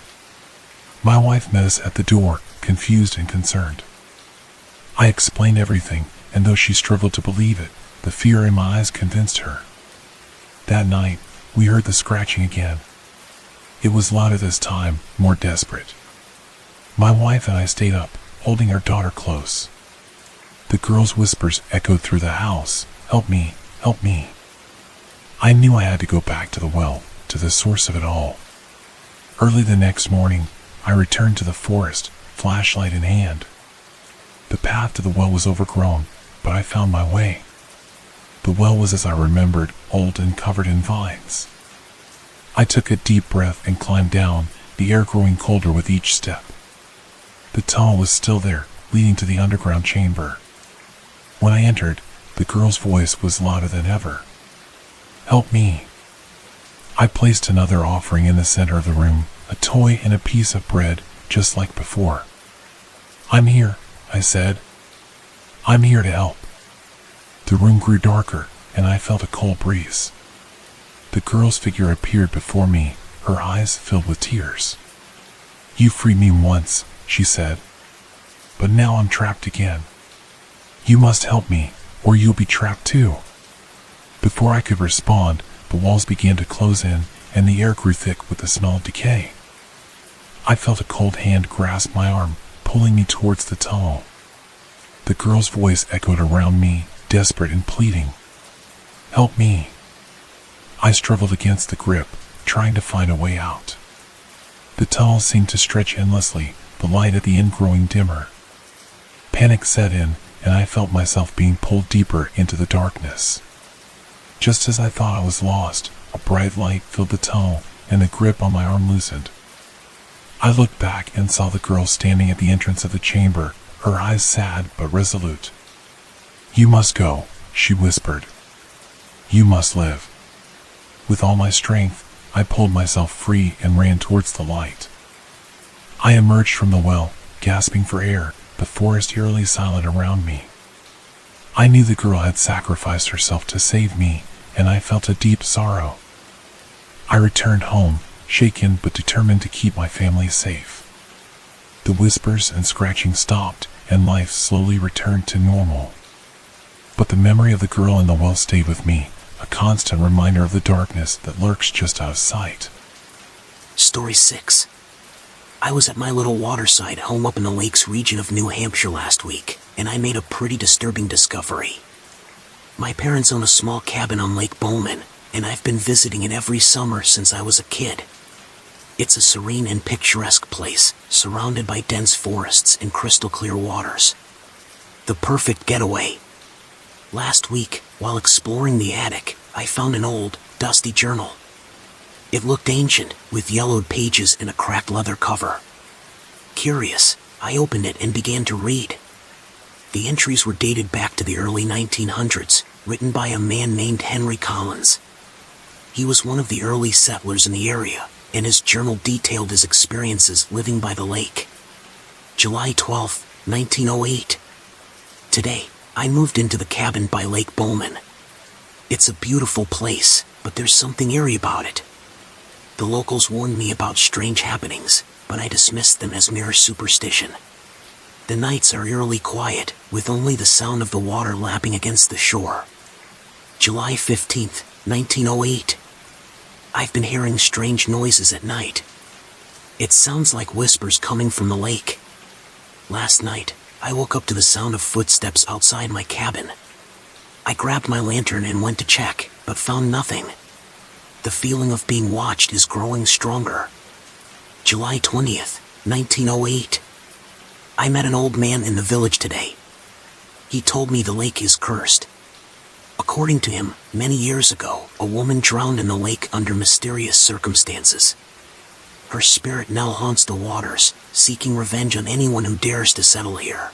My wife met us at the door, confused and concerned. I explained everything, and though she struggled to believe it, the fear in my eyes convinced her. That night, we heard the scratching again. It was louder this time, more desperate. My wife and I stayed up, holding our daughter close. The girl's whispers echoed through the house, "Help me, help me." I knew I had to go back to the well, to the source of it all. Early the next morning, I returned to the forest, flashlight in hand. The path to the well was overgrown, but I found my way. The well was as I remembered, old and covered in vines. I took a deep breath and climbed down, the air growing colder with each step. The tunnel was still there, leading to the underground chamber. When I entered, the girl's voice was louder than ever. "Help me." I placed another offering in the center of the room, a toy and a piece of bread, just like before. "I'm here," I said. "I'm here to help." The room grew darker, and I felt a cold breeze. The girl's figure appeared before me, her eyes filled with tears. "You freed me once," she said, "but now I'm trapped again. You must help me, or you'll be trapped too." Before I could respond, the walls began to close in, and the air grew thick with the smell of decay. I felt a cold hand grasp my arm, pulling me towards the tunnel. The girl's voice echoed around me, desperate and pleading. "Help me." I struggled against the grip, trying to find a way out. The tunnel seemed to stretch endlessly, the light at the end growing dimmer. Panic set in, and I felt myself being pulled deeper into the darkness. Just as I thought I was lost, a bright light filled the tunnel, and the grip on my arm loosened. I looked back and saw the girl standing at the entrance of the chamber, her eyes sad but resolute. "You must go," she whispered. "You must live." With all my strength, I pulled myself free and ran towards the light. I emerged from the well, gasping for air, the forest eerily silent around me. I knew the girl had sacrificed herself to save me, and I felt a deep sorrow. I returned home, shaken but determined to keep my family safe. The whispers and scratching stopped, and life slowly returned to normal. But the memory of the girl in the well stayed with me, a constant reminder of the darkness that lurks just out of sight. Story 6. I was at my little waterside home up in the Lakes region of New Hampshire last week, and I made a pretty disturbing discovery. My parents own a small cabin on Lake Bowman, and I've been visiting it every summer since I was a kid. It's a serene and picturesque place, surrounded by dense forests and crystal clear waters. The perfect getaway. Last week, while exploring the attic, I found an old, dusty journal. It looked ancient, with yellowed pages and a cracked leather cover. Curious, I opened it and began to read. The entries were dated back to the early 1900s, written by a man named Henry Collins. He was one of the early settlers in the area, and his journal detailed his experiences living by the lake. July 12, 1908. Today, I moved into the cabin by Lake Bowman. It's a beautiful place, but there's something eerie about it. The locals warned me about strange happenings, but I dismissed them as mere superstition. The nights are eerily quiet, with only the sound of the water lapping against the shore. July 15, 1908. I've been hearing strange noises at night. It sounds like whispers coming from the lake. Last night, I woke up to the sound of footsteps outside my cabin. I grabbed my lantern and went to check, but found nothing. The feeling of being watched is growing stronger. July 20th, 1908. I met an old man in the village today. He told me the lake is cursed. According to him, many years ago, a woman drowned in the lake under mysterious circumstances. Her spirit now haunts the waters, seeking revenge on anyone who dares to settle here.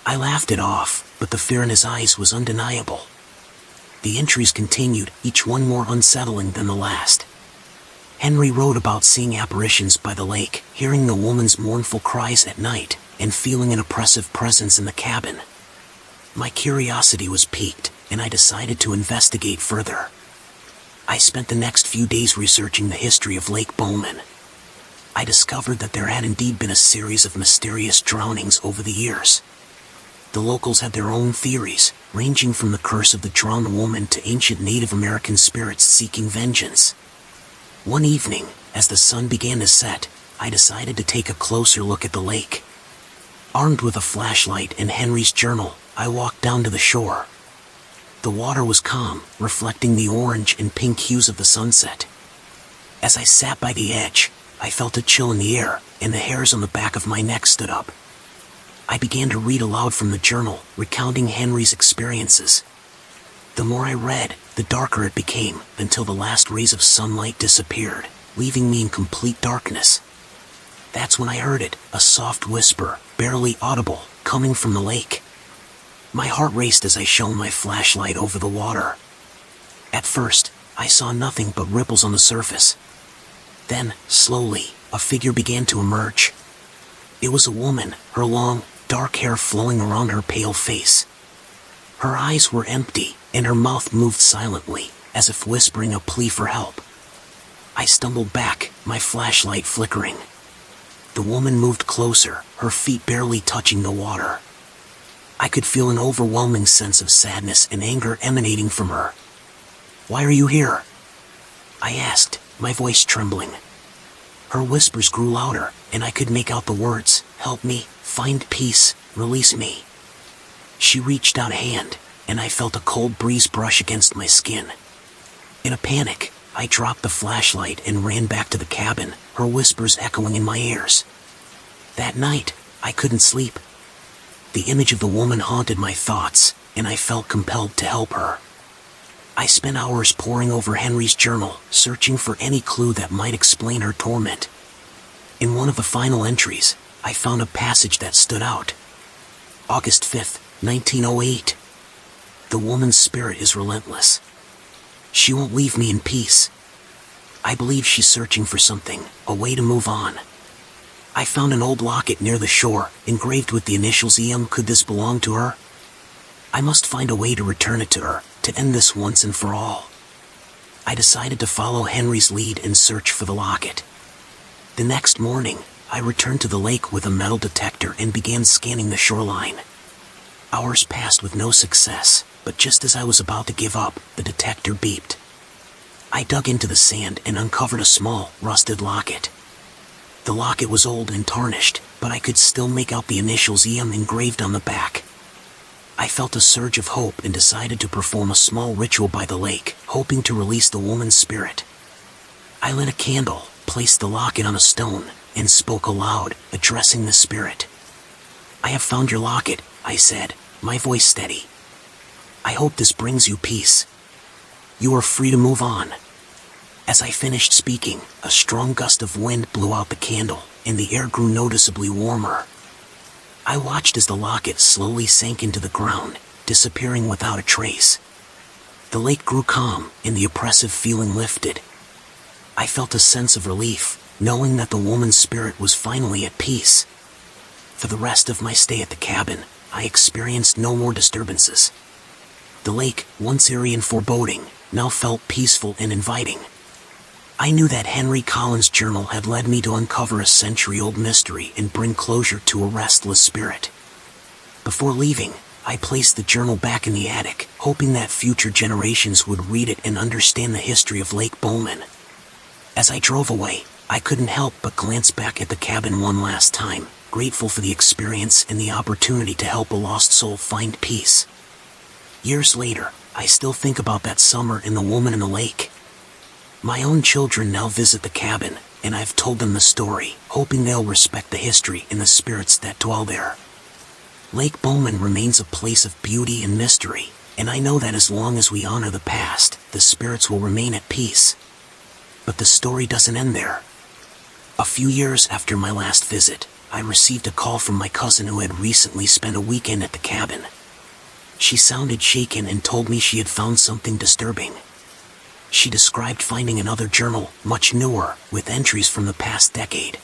I laughed it off, but the fear in his eyes was undeniable. The entries continued, each one more unsettling than the last. Henry wrote about seeing apparitions by the lake, hearing the woman's mournful cries at night, and feeling an oppressive presence in the cabin. My curiosity was piqued, and I decided to investigate further. I spent the next few days researching the history of Lake Bowman. I discovered that there had indeed been a series of mysterious drownings over the years. The locals had their own theories, ranging from the curse of the drowned woman to ancient Native American spirits seeking vengeance. One evening, as the sun began to set, I decided to take a closer look at the lake. Armed with a flashlight and Henry's journal, I walked down to the shore. The water was calm, reflecting the orange and pink hues of the sunset. As I sat by the edge, I felt a chill in the air, and the hairs on the back of my neck stood up. I began to read aloud from the journal, recounting Henry's experiences. The more I read, the darker it became, until the last rays of sunlight disappeared, leaving me in complete darkness. That's when I heard it, a soft whisper, barely audible, coming from the lake. My heart raced as I shone my flashlight over the water. At first, I saw nothing but ripples on the surface. Then, slowly, a figure began to emerge. It was a woman, her long, dark hair flowing around her pale face. Her eyes were empty, and her mouth moved silently, as if whispering a plea for help. I stumbled back, my flashlight flickering. The woman moved closer, her feet barely touching the water. I could feel an overwhelming sense of sadness and anger emanating from her. "Why are you here?" I asked, my voice trembling. Her whispers grew louder, and I could make out the words, "Help me, find peace, release me." She reached out a hand, and I felt a cold breeze brush against my skin. In a panic, I dropped the flashlight and ran back to the cabin, her whispers echoing in my ears. That night, I couldn't sleep. The image of the woman haunted my thoughts, and I felt compelled to help her. I spent hours poring over Henry's journal, searching for any clue that might explain her torment. In one of the final entries, I found a passage that stood out. August 5th, 1908. The woman's spirit is relentless. She won't leave me in peace. I believe she's searching for something, a way to move on. I found an old locket near the shore, engraved with the initials EM. Could this belong to her? I must find a way to return it to her, to end this once and for all. I decided to follow Henry's lead and search for the locket. The next morning, I returned to the lake with a metal detector and began scanning the shoreline. Hours passed with no success, but just as I was about to give up, the detector beeped. I dug into the sand and uncovered a small, rusted locket. The locket was old and tarnished, but I could still make out the initials EM engraved on the back. I felt a surge of hope and decided to perform a small ritual by the lake, hoping to release the woman's spirit. I lit a candle, placed the locket on a stone, and spoke aloud, addressing the spirit. "I have found your locket," I said, my voice steady. "I hope this brings you peace. You are free to move on." As I finished speaking, a strong gust of wind blew out the candle, and the air grew noticeably warmer. I watched as the locket slowly sank into the ground, disappearing without a trace. The lake grew calm, and the oppressive feeling lifted. I felt a sense of relief, knowing that the woman's spirit was finally at peace. For the rest of my stay at the cabin, I experienced no more disturbances. The lake, once eerie and foreboding, now felt peaceful and inviting. I knew that Henry Collins' journal had led me to uncover a century-old mystery and bring closure to a restless spirit. Before leaving, I placed the journal back in the attic, hoping that future generations would read it and understand the history of Lake Bowman. As I drove away, I couldn't help but glance back at the cabin one last time, grateful for the experience and the opportunity to help a lost soul find peace. Years later, I still think about that summer and the woman in the lake. My own children now visit the cabin, and I've told them the story, hoping they'll respect the history and the spirits that dwell there. Lake Bowman remains a place of beauty and mystery, and I know that as long as we honor the past, the spirits will remain at peace. But the story doesn't end there. A few years after my last visit, I received a call from my cousin who had recently spent a weekend at the cabin. She sounded shaken and told me she had found something disturbing. She described finding another journal, much newer, with entries from the past decade.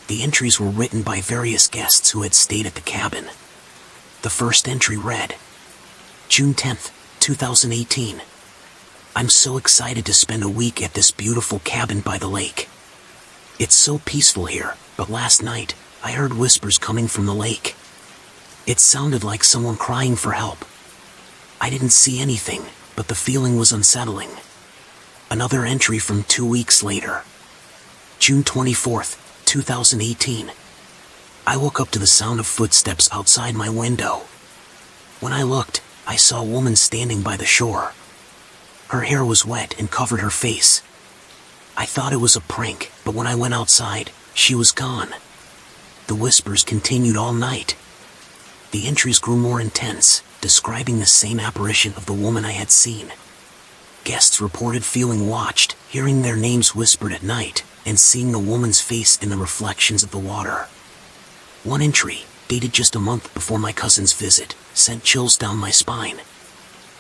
The entries were written by various guests who had stayed at the cabin. The first entry read, June 10th, 2018. I'm so excited to spend a week at this beautiful cabin by the lake. It's so peaceful here, but last night, I heard whispers coming from the lake. It sounded like someone crying for help. I didn't see anything, but the feeling was unsettling. Another entry from 2 weeks later. June 24th, 2018. I woke up to the sound of footsteps outside my window. When I looked, I saw a woman standing by the shore. Her hair was wet and covered her face. I thought it was a prank, but when I went outside, she was gone. The whispers continued all night. The entries grew more intense, describing the same apparition of the woman I had seen. Guests reported feeling watched, hearing their names whispered at night, and seeing the woman's face in the reflections of the water. One entry, dated just a month before my cousin's visit, sent chills down my spine.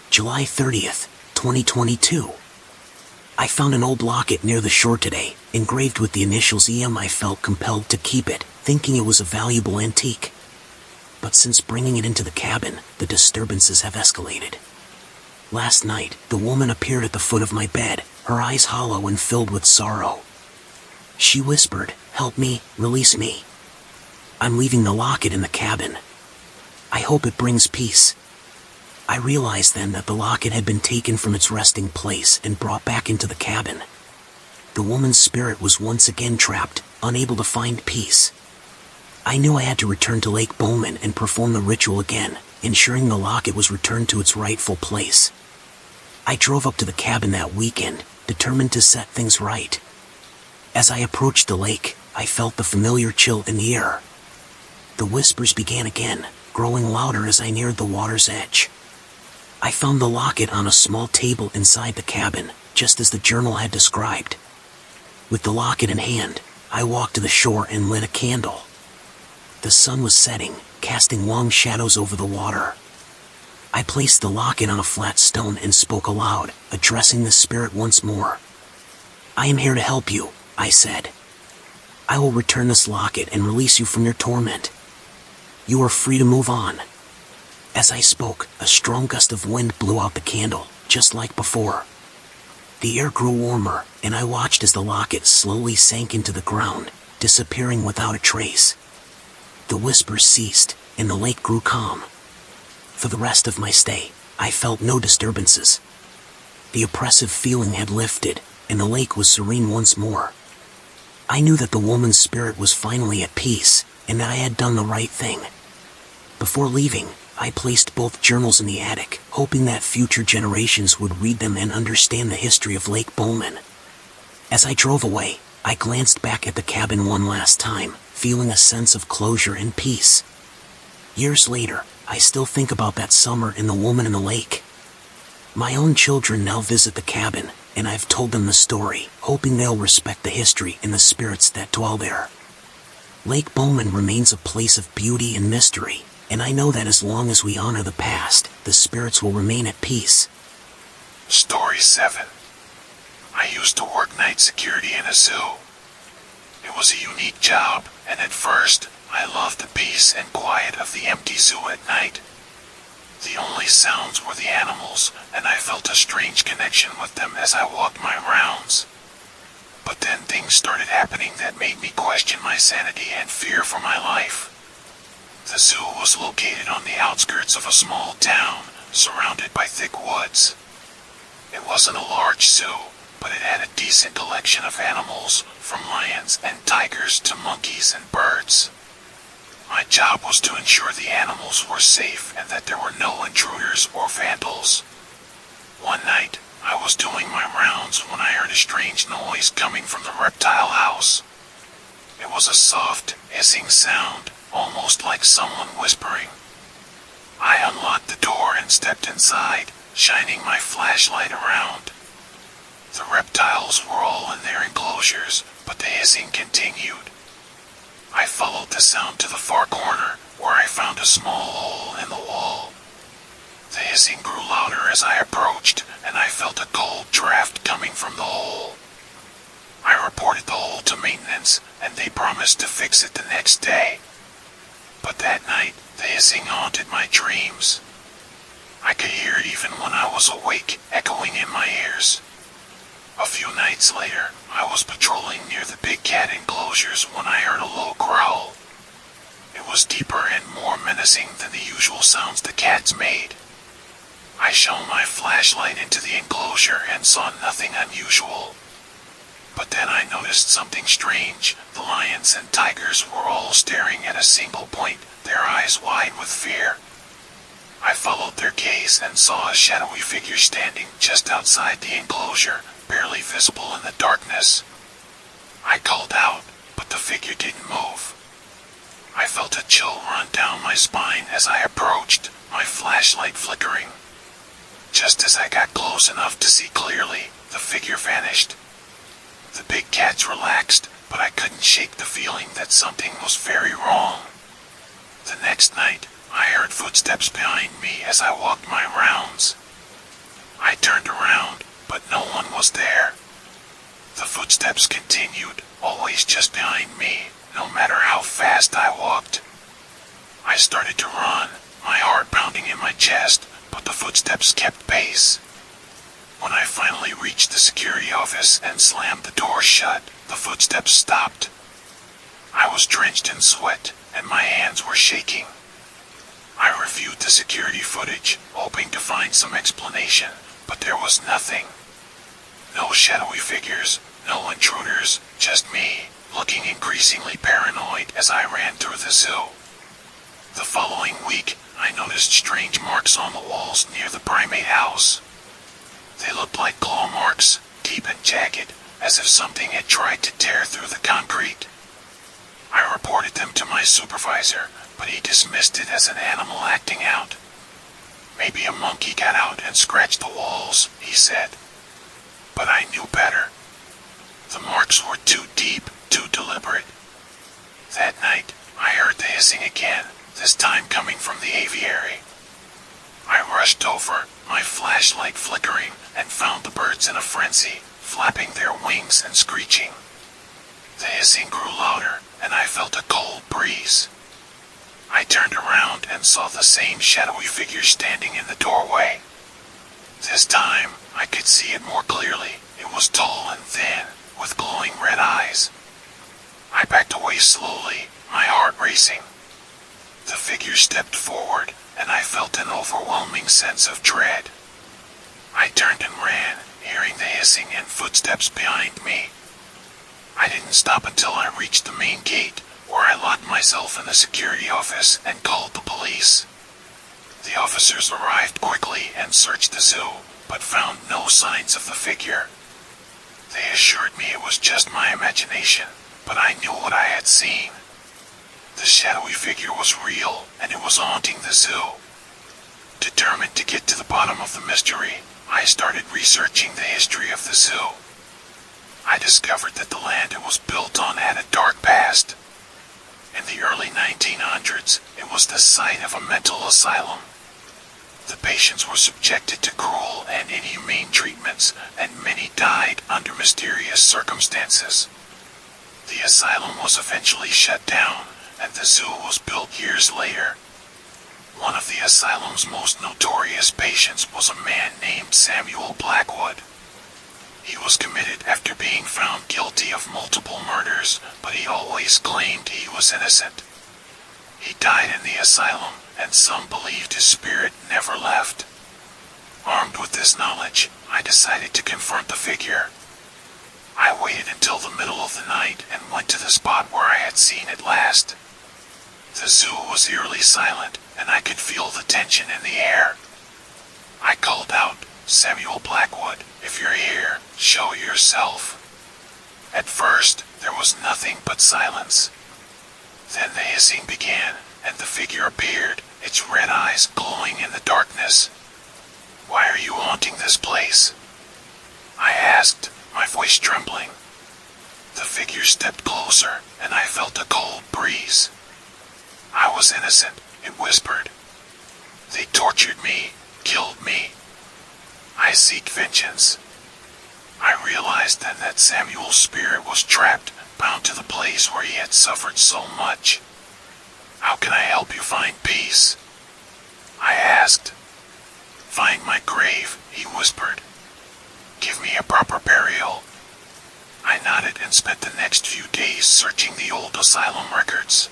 July 30th, 2022. I found an old locket near the shore today, engraved with the initials EM. I felt compelled to keep it, thinking it was a valuable antique. But since bringing it into the cabin, the disturbances have escalated. Last night, the woman appeared at the foot of my bed, her eyes hollow and filled with sorrow. She whispered, "Help me, release me. I'm leaving the locket in the cabin. I hope it brings peace." I realized then that the locket had been taken from its resting place and brought back into the cabin. The woman's spirit was once again trapped, unable to find peace. I knew I had to return to Lake Bowman and perform the ritual again, ensuring the locket was returned to its rightful place. I drove up to the cabin that weekend, determined to set things right. As I approached the lake, I felt the familiar chill in the air. The whispers began again, growing louder as I neared the water's edge. I found the locket on a small table inside the cabin, just as the journal had described. With the locket in hand, I walked to the shore and lit a candle. The sun was setting, casting long shadows over the water. I placed the locket on a flat stone and spoke aloud, addressing the spirit once more. "I am here to help you," I said. "I will return this locket and release you from your torment. You are free to move on." As I spoke, a strong gust of wind blew out the candle, just like before. The air grew warmer, and I watched as the locket slowly sank into the ground, disappearing without a trace. The whispers ceased, and the lake grew calm. For the rest of my stay, I felt no disturbances. The oppressive feeling had lifted, and the lake was serene once more. I knew that the woman's spirit was finally at peace, and that I had done the right thing. Before leaving, I placed both journals in the attic, hoping that future generations would read them and understand the history of Lake Bowman. As I drove away, I glanced back at the cabin one last time, feeling a sense of closure and peace. Years later, I still think about that summer and the woman in the lake. My own children now visit the cabin, and I've told them the story, hoping they'll respect the history and the spirits that dwell there. Lake Bowman remains a place of beauty and mystery, and I know that as long as we honor the past, the spirits will remain at peace. Story 7. I used to work night security in a zoo. It was a unique job, and at first, I loved the peace and quiet of the empty zoo at night. The only sounds were the animals, and I felt a strange connection with them as I walked my rounds. But then things started happening that made me question my sanity and fear for my life. The zoo was located on the outskirts of a small town, surrounded by thick woods. It wasn't a large zoo, but it had a decent collection of animals, from lions and tigers to monkeys and birds. My job was to ensure the animals were safe and that there were no intruders or vandals. One night, I was doing my rounds when I heard a strange noise coming from the reptile house. It was a soft, hissing sound, almost like someone whispering. I unlocked the door and stepped inside, shining my flashlight around. The reptiles were all in their enclosures, but the hissing continued. I followed the sound to the far corner, where I found a small hole in the wall. The hissing grew louder as I approached, and I felt a cold draft coming from the hole. I reported the hole to maintenance, and they promised to fix it the next day. But that night, the hissing haunted my dreams. I could hear it even when I was awake, echoing in my ears. A few nights later, I was patrolling near the big cat enclosures when I heard a low growl. It was deeper and more menacing than the usual sounds the cats made. I shone my flashlight into the enclosure and saw nothing unusual. But then I noticed something strange. The lions and tigers were all staring at a single point, their eyes wide with fear. I followed their gaze and saw a shadowy figure standing just outside the enclosure, barely visible in the darkness. I called out, but the figure didn't move. I felt a chill run down my spine as I approached, my flashlight flickering. Just as I got close enough to see clearly, the figure vanished. The big cats relaxed, but I couldn't shake the feeling that something was very wrong. The next night, I heard footsteps behind me as I walked my rounds. I turned around, but no one was there. The footsteps continued, always just behind me, no matter how fast I walked. I started to run, my heart pounding in my chest, but the footsteps kept pace. When I finally reached the security office and slammed the door shut, the footsteps stopped. I was drenched in sweat, and my hands were shaking. I reviewed the security footage, hoping to find some explanation, but there was nothing. No shadowy figures, no intruders, just me, looking increasingly paranoid as I ran through the zoo. The following week, I noticed strange marks on the walls near the primate house. They looked like claw marks, deep and jagged, as if something had tried to tear through the concrete. I reported them to my supervisor, but he dismissed it as an animal acting out. Maybe a monkey got out and scratched the walls, he said. But I knew better. The marks were too deep, too deliberate. That night, I heard the hissing again, this time coming from the aviary. I rushed over, my flashlight flickering, and found the birds in a frenzy, flapping their wings and screeching. The hissing grew louder, and I felt a cold breeze. I turned around and saw the same shadowy figure standing in the doorway. This time, I could see it more clearly. It was tall and thin, with glowing red eyes. I backed away slowly, my heart racing. The figure stepped forward, and I felt an overwhelming sense of dread. I turned and ran, hearing the hissing and footsteps behind me. I didn't stop until I reached the main gate, where I locked myself in the security office and called the police. The officers arrived quickly and searched the zoo, but found no signs of the figure. They assured me it was just my imagination, but I knew what I had seen. The shadowy figure was real, and it was haunting the zoo. Determined to get to the bottom of the mystery, I started researching the history of the zoo. I discovered that the land it was built on had a dark past. In the early 1900s, it was the site of a mental asylum. The patients were subjected to cruel and inhumane treatments, and many died under mysterious circumstances. The asylum was eventually shut down, and the zoo was built years later. One of the asylum's most notorious patients was a man named Samuel Blackwood. He was committed after being found guilty of multiple murders, but he always claimed he was innocent. He died in the asylum, and some believed his spirit never left. Armed with this knowledge, I decided to confront the figure. I waited until the middle of the night and went to the spot where I had seen it last. The zoo was eerily silent, and I could feel the tension in the air. I called out, "Samuel Blackwood, if you're here, show yourself." At first, there was nothing but silence. Then the hissing began, and the figure appeared, its red eyes glowing in the darkness. "Why are you haunting this place?" I asked, my voice trembling. The figure stepped closer, and I felt a cold breeze. "I was innocent," it whispered. "They tortured me, killed me. I seek vengeance." I realized then that Samuel's spirit was trapped, bound to the place where he had suffered so much. "How can I help you find peace?" I asked. "Find my grave," he whispered. "Give me a proper burial." I nodded and spent the next few days searching the old asylum records.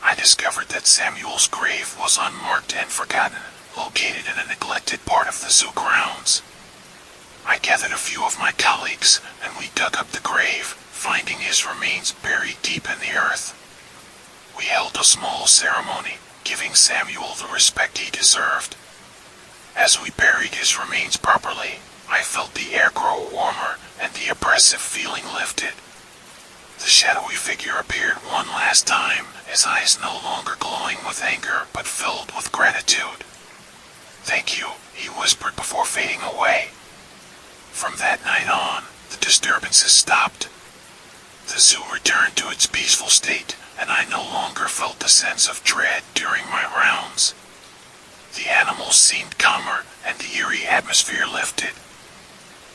I discovered that Samuel's grave was unmarked and forgotten, located in a neglected part of the zoo grounds. I gathered a few of my colleagues, and we dug up the grave, finding his remains buried deep in the earth. We held a small ceremony, giving Samuel the respect he deserved. As we buried his remains properly, I felt the air grow warmer and the oppressive feeling lifted. The shadowy figure appeared one last time, his eyes no longer glowing with anger but filled with gratitude. "Thank you," he whispered before fading away. From that night on, the disturbances stopped. The zoo returned to its peaceful state, and I no longer felt the sense of dread during my rounds. The animals seemed calmer, and the eerie atmosphere lifted.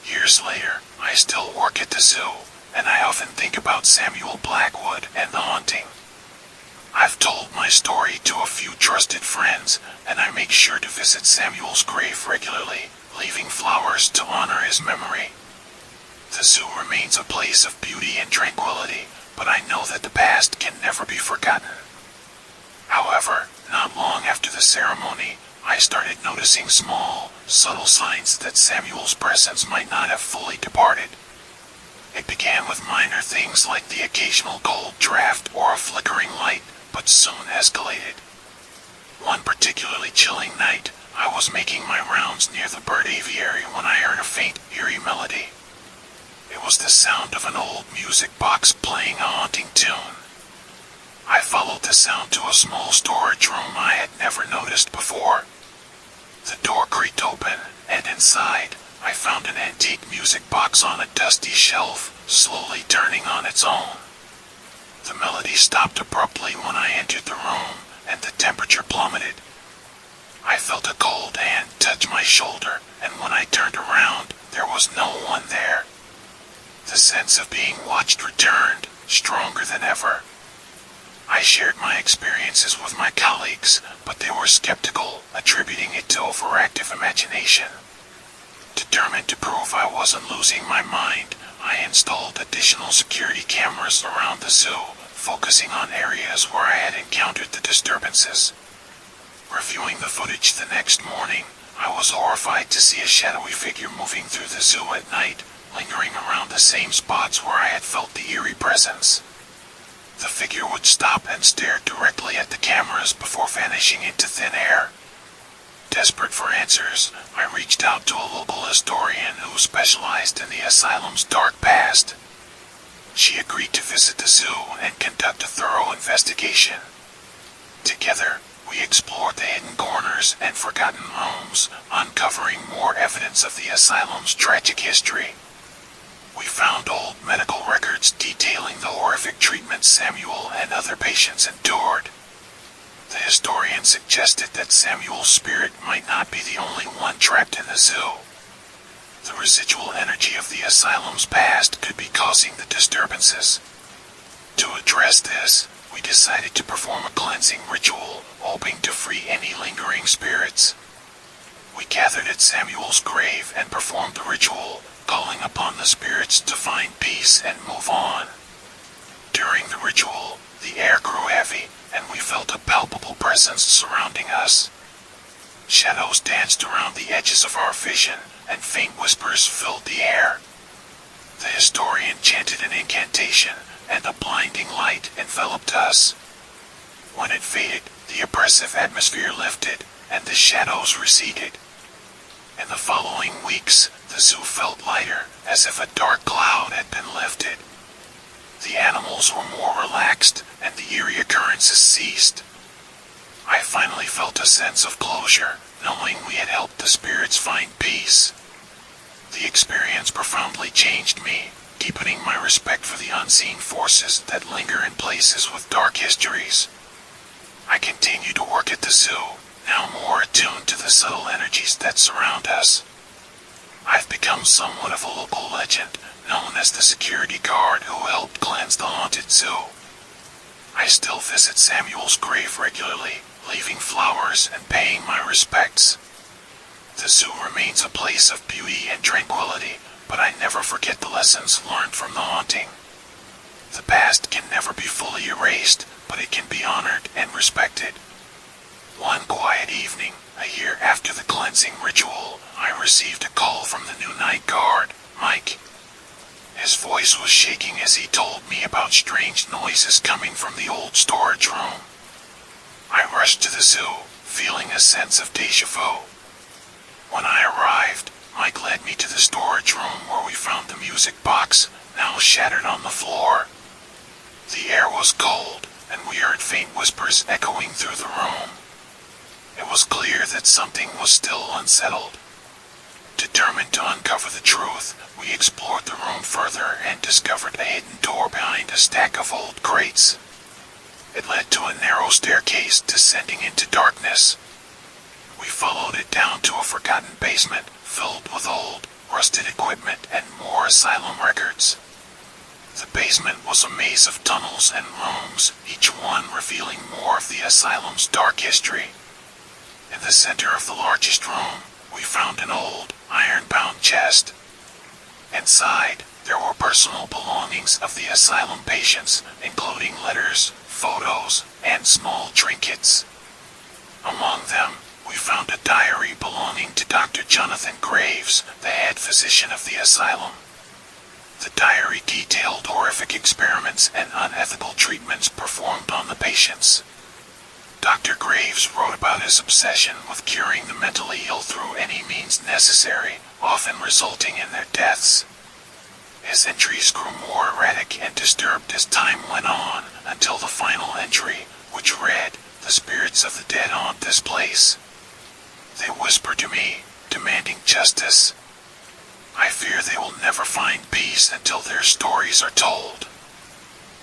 Years later, I still work at the zoo, and I often think about Samuel Blackwood and the haunting. I've told my story to a few trusted friends, and I make sure to visit Samuel's grave regularly, leaving flowers to honor his memory. The zoo remains a place of beauty and tranquility, but I know that the past can never be forgotten. However, not long after the ceremony, I started noticing small, subtle signs that Samuel's presence might not have fully departed. It began with minor things like the occasional cold draft or a flickering light, but soon escalated. One particularly chilling night, I was making my rounds near the bird aviary when I heard a faint, eerie melody. It was the sound of an old music box playing a haunting tune. I followed the sound to a small storage room I had never noticed before. The door creaked open, and inside, I found an antique music box on a dusty shelf, slowly turning on its own. The melody stopped abruptly when I entered the room, and the temperature plummeted. I felt a cold hand touch my shoulder, and when I turned around, there was no one there. The sense of being watched returned, stronger than ever. I shared my experiences with my colleagues, but they were skeptical, attributing it to overactive imagination. Determined to prove I wasn't losing my mind, I installed additional security cameras around the zoo, focusing on areas where I had encountered the disturbances. Reviewing the footage the next morning, I was horrified to see a shadowy figure moving through the zoo at night, lingering around the same spots where I had felt the eerie presence. The figure would stop and stare directly at the cameras before vanishing into thin air. Desperate for answers, I reached out to a local historian who specialized in the asylum's dark past. She agreed to visit the zoo and conduct a thorough investigation. Together, we explored the hidden corners and forgotten rooms, uncovering more evidence of the asylum's tragic history. We found old medical records detailing the horrific treatment Samuel and other patients endured. The historian suggested that Samuel's spirit might not be the only one trapped in the zoo. The residual energy of the asylum's past could be causing the disturbances. To address this, we decided to perform a cleansing ritual, hoping to free any lingering spirits. We gathered at Samuel's grave and performed the ritual, calling upon the spirits to find peace and move on. During the ritual, the air grew heavy, and we felt a palpable presence surrounding us. Shadows danced around the edges of our vision, and faint whispers filled the air. The historian chanted an incantation, and a blinding light enveloped us. When it faded, the oppressive atmosphere lifted, and the shadows receded. In the following weeks, the zoo felt lighter, as if a dark cloud had been lifted. The animals were more relaxed, and the eerie occurrences ceased. I finally felt a sense of closure, knowing we had helped the spirits find peace. The experience profoundly changed me, deepening my respect for the unseen forces that linger in places with dark histories. I continue to work at the zoo, now more attuned to the subtle energies that surround us. I've become somewhat of a local legend, known as the security guard who helped cleanse the haunted zoo. I still visit Samuel's grave regularly, leaving flowers and paying my respects. The zoo remains a place of beauty and tranquility, but I never forget the lessons learned from the haunting. The past can never be fully erased, but it can be honored and respected. One quiet evening, a year after the cleansing ritual, I received a call from the new night guard, Mike. His voice was shaking as he told me about strange noises coming from the old storage room. I rushed to the zoo, feeling a sense of déjà vu. When I arrived, Mike led me to the storage room where we found the music box, now shattered on the floor. The air was cold, and we heard faint whispers echoing through the room. It was clear that something was still unsettled. Determined to uncover the truth, we explored the room further and discovered a hidden door behind a stack of old crates. It led to a narrow staircase descending into darkness. We followed it down to a forgotten basement filled with old, rusted equipment and more asylum records. The basement was a maze of tunnels and rooms, each one revealing more of the asylum's dark history. In the center of the largest room, we found an old, iron-bound chest. Inside, there were personal belongings of the asylum patients, including letters, photos, and small trinkets. Among them, we found a diary belonging to Dr. Jonathan Graves, the head physician of the asylum. The diary detailed horrific experiments and unethical treatments performed on the patients. Dr. Graves wrote about his obsession with curing the mentally ill through any means necessary, often resulting in their deaths. His entries grew more erratic and disturbed as time went on, until the final entry, which read, "The spirits of the dead haunt this place." They whisper to me, demanding justice. I fear they will never find peace until their stories are told.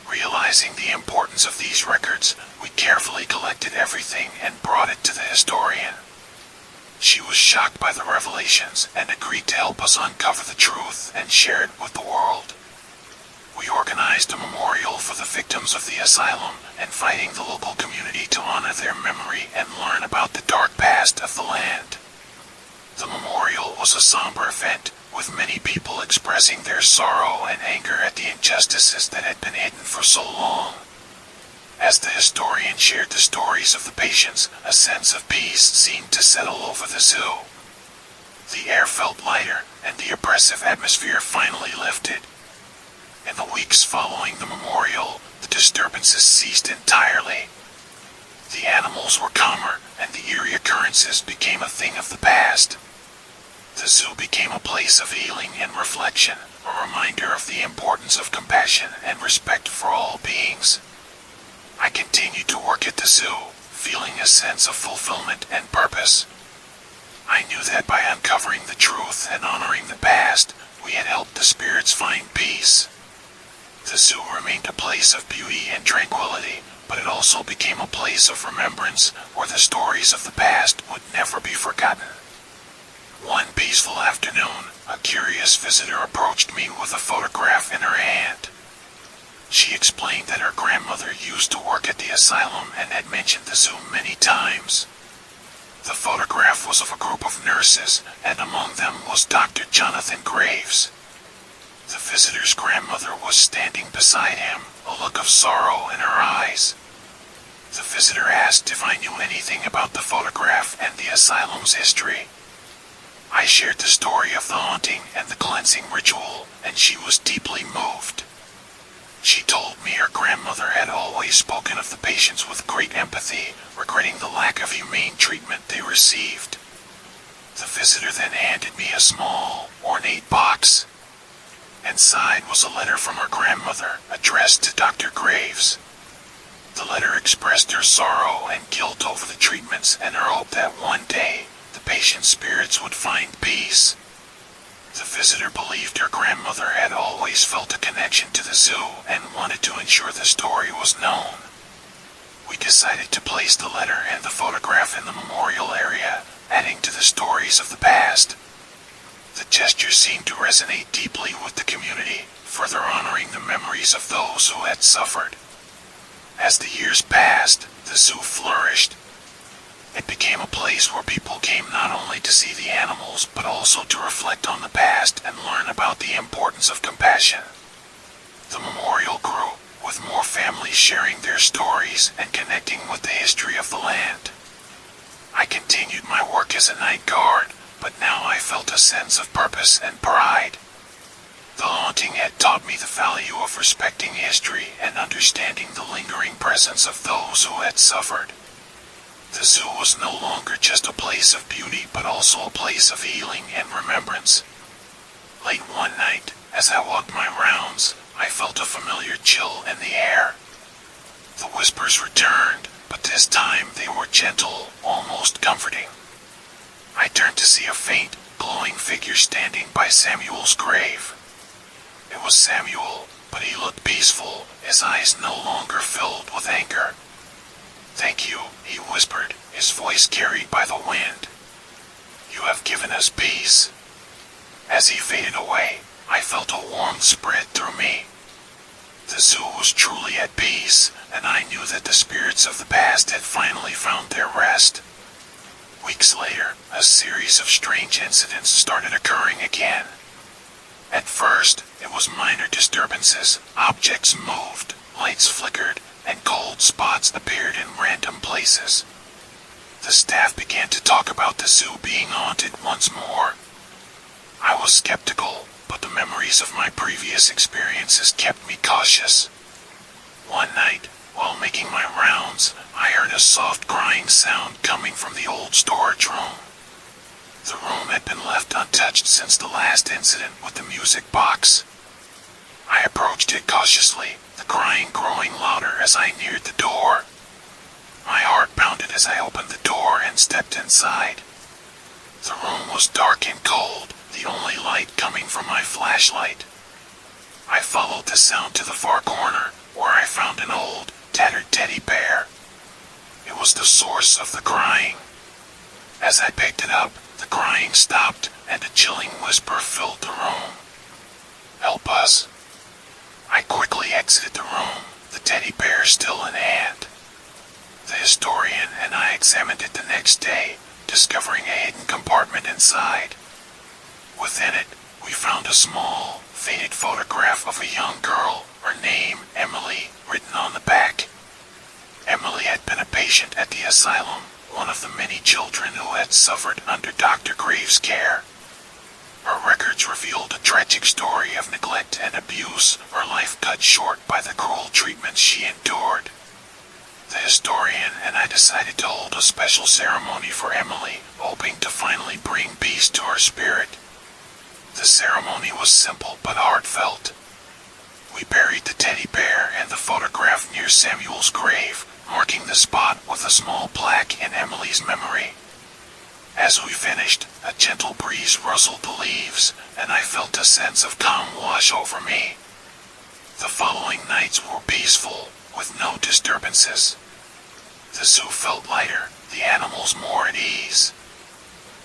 Realizing the importance of these records, we carefully collected everything and brought it to the historian. She was shocked by the revelations and agreed to help us uncover the truth and share it with the world. We organized a memorial for the victims of the asylum, inviting the local community to honor their memory and learn about the dark past of the land. The memorial was a somber event, with many people expressing their sorrow and anger at the injustices that had been hidden for so long. As the historian shared the stories of the patients, a sense of peace seemed to settle over the zoo. The air felt lighter, and the oppressive atmosphere finally lifted. In the weeks following the memorial, the disturbances ceased entirely. The animals were calmer, and the eerie occurrences became a thing of the past. The zoo became a place of healing and reflection, a reminder of the importance of compassion and respect for all beings. I continued to work at the zoo, feeling a sense of fulfillment and purpose. I knew that by uncovering the truth and honoring the past, we had helped the spirits find peace. The zoo remained a place of beauty and tranquility, but it also became a place of remembrance where the stories of the past would never be forgotten. One peaceful afternoon, a curious visitor approached me with a photograph in her hand. She explained that her grandmother used to work at the asylum and had mentioned the zoo many times. The photograph was of a group of nurses, and among them was Dr. Jonathan Graves. The visitor's grandmother was standing beside him, a look of sorrow in her eyes. The visitor asked if I knew anything about the photograph and the asylum's history. I shared the story of the haunting and the cleansing ritual, and she was deeply moved. She told me her grandmother had always spoken of the patients with great empathy, regretting the lack of humane treatment they received. The visitor then handed me a small, ornate box. Inside was a letter from her grandmother, addressed to Dr. Graves. The letter expressed her sorrow and guilt over the treatments and her hope that one day the patient's spirits would find peace. The visitor believed her grandmother had always felt a connection to the zoo and wanted to ensure the story was known. We decided to place the letter and the photograph in the memorial area, adding to the stories of the past. The gesture seemed to resonate deeply with the community, further honoring the memories of those who had suffered. As the years passed, the zoo flourished. It became a place where people came not only to see the animals, but also to reflect on the past and learn about the importance of compassion. The memorial grew, with more families sharing their stories and connecting with the history of the land. I continued my work as a night guard, but now I felt a sense of purpose and pride. The haunting had taught me the value of respecting history and understanding the lingering presence of those who had suffered. The zoo was no longer just a place of beauty, but also a place of healing and remembrance. Late one night, as I walked my rounds, I felt a familiar chill in the air. The whispers returned, but this time they were gentle, almost comforting. I turned to see a faint, glowing figure standing by Samuel's grave. It was Samuel, but he looked peaceful, his eyes no longer filled with anger. "Thank you," he whispered, his voice carried by the wind. "You have given us peace." As he faded away, I felt a warmth spread through me. The zoo was truly at peace, and I knew that the spirits of the past had finally found their rest. Weeks later, a series of strange incidents started occurring again. At first, it was minor disturbances. Objects moved, lights flickered, and cold spots appeared in random places. The staff began to talk about the zoo being haunted once more. I was skeptical, but the memories of my previous experiences kept me cautious. One night, while making my rounds, I heard a soft crying sound coming from the old storage room. The room had been left untouched since the last incident with the music box. I approached it cautiously, the crying growing louder as I neared the door. My heart pounded as I opened the door and stepped inside. The room was dark and cold, the only light coming from my flashlight. I followed the sound to the far corner, where I found an old, tattered teddy bear. It was the source of the crying. As I picked it up, the crying stopped, and a chilling whisper filled the room. "Help us." I quickly exited the room, the teddy bear still in hand. The historian and I examined it the next day, discovering a hidden compartment inside. Within it, we found a small, faded photograph of a young girl, her name, Emily, written on the back. Emily had been a patient at the asylum, one of the many children who had suffered under Dr. Graves' care. Her records revealed a tragic story of neglect and abuse, her life cut short by the cruel treatments she endured. The historian and I decided to hold a special ceremony for Emily, hoping to finally bring peace to her spirit. The ceremony was simple but heartfelt. We buried the teddy bear and the photograph near Samuel's grave, marking the spot with a small plaque in Emily's memory. As As we finished, a gentle breeze rustled the leaves, and I felt a sense of calm wash over me. The following nights were peaceful, with no disturbances. The zoo felt lighter, the animals more at ease.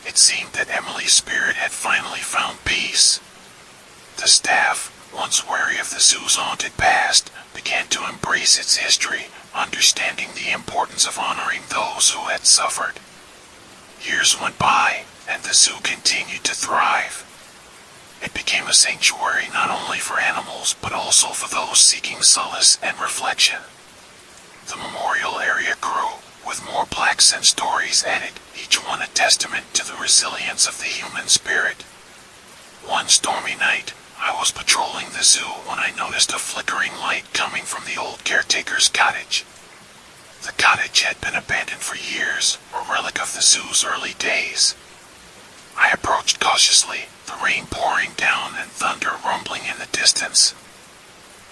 It seemed that Emily's spirit had finally found peace. The staff, once wary of the zoo's haunted past, began to embrace its history, understanding the importance of honoring those who had suffered. Years went by, and the zoo continued to thrive. It became a sanctuary not only for animals, but also for those seeking solace and reflection. The memorial area grew, with more plaques and stories added, each one a testament to the resilience of the human spirit. One stormy night, I was patrolling the zoo when I noticed a flickering light coming from the old caretaker's cottage. The cottage had been abandoned for years, a relic of the zoo's early days. I approached cautiously, the rain pouring down and thunder rumbling in the distance.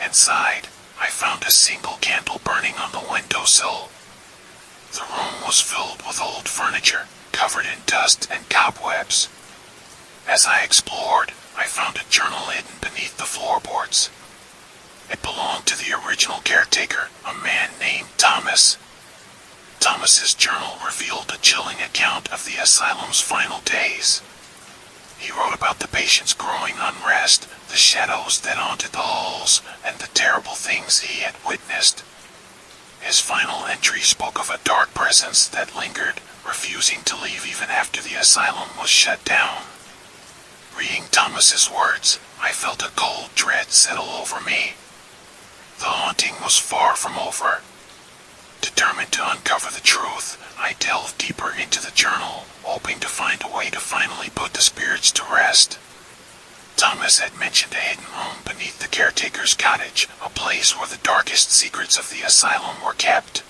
Inside, I found a single candle burning on the windowsill. The room was filled with old furniture, covered in dust and cobwebs. As I explored, I found a journal hidden beneath the floorboards. It belonged to the original caretaker, a man named Thomas. Thomas's journal revealed a chilling account of the asylum's final days. He wrote about the patient's growing unrest, the shadows that haunted the halls, and the terrible things he had witnessed. His final entry spoke of a dark presence that lingered, refusing to leave even after the asylum was shut down. Reading Thomas's words, I felt a cold dread settle over me. The haunting was far from over. Determined to uncover the truth, I delved deeper into the journal, hoping to find a way to finally put the spirits to rest. Thomas had mentioned a hidden room beneath the caretaker's cottage, a place where the darkest secrets of the asylum were kept.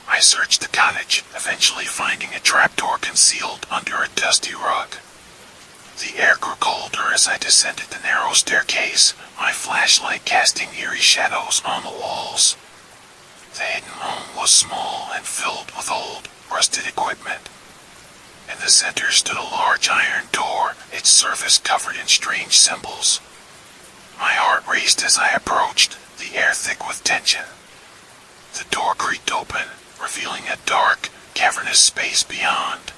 I searched the cottage, eventually finding a trapdoor concealed under a dusty rug. The air grew colder as I descended the narrow staircase, my flashlight casting eerie shadows on the walls. The hidden room was small and filled with old, rusted equipment. In the center stood a large iron door, its surface covered in strange symbols. My heart raced as I approached, the air thick with tension. The door creaked open, revealing a dark, cavernous space beyond.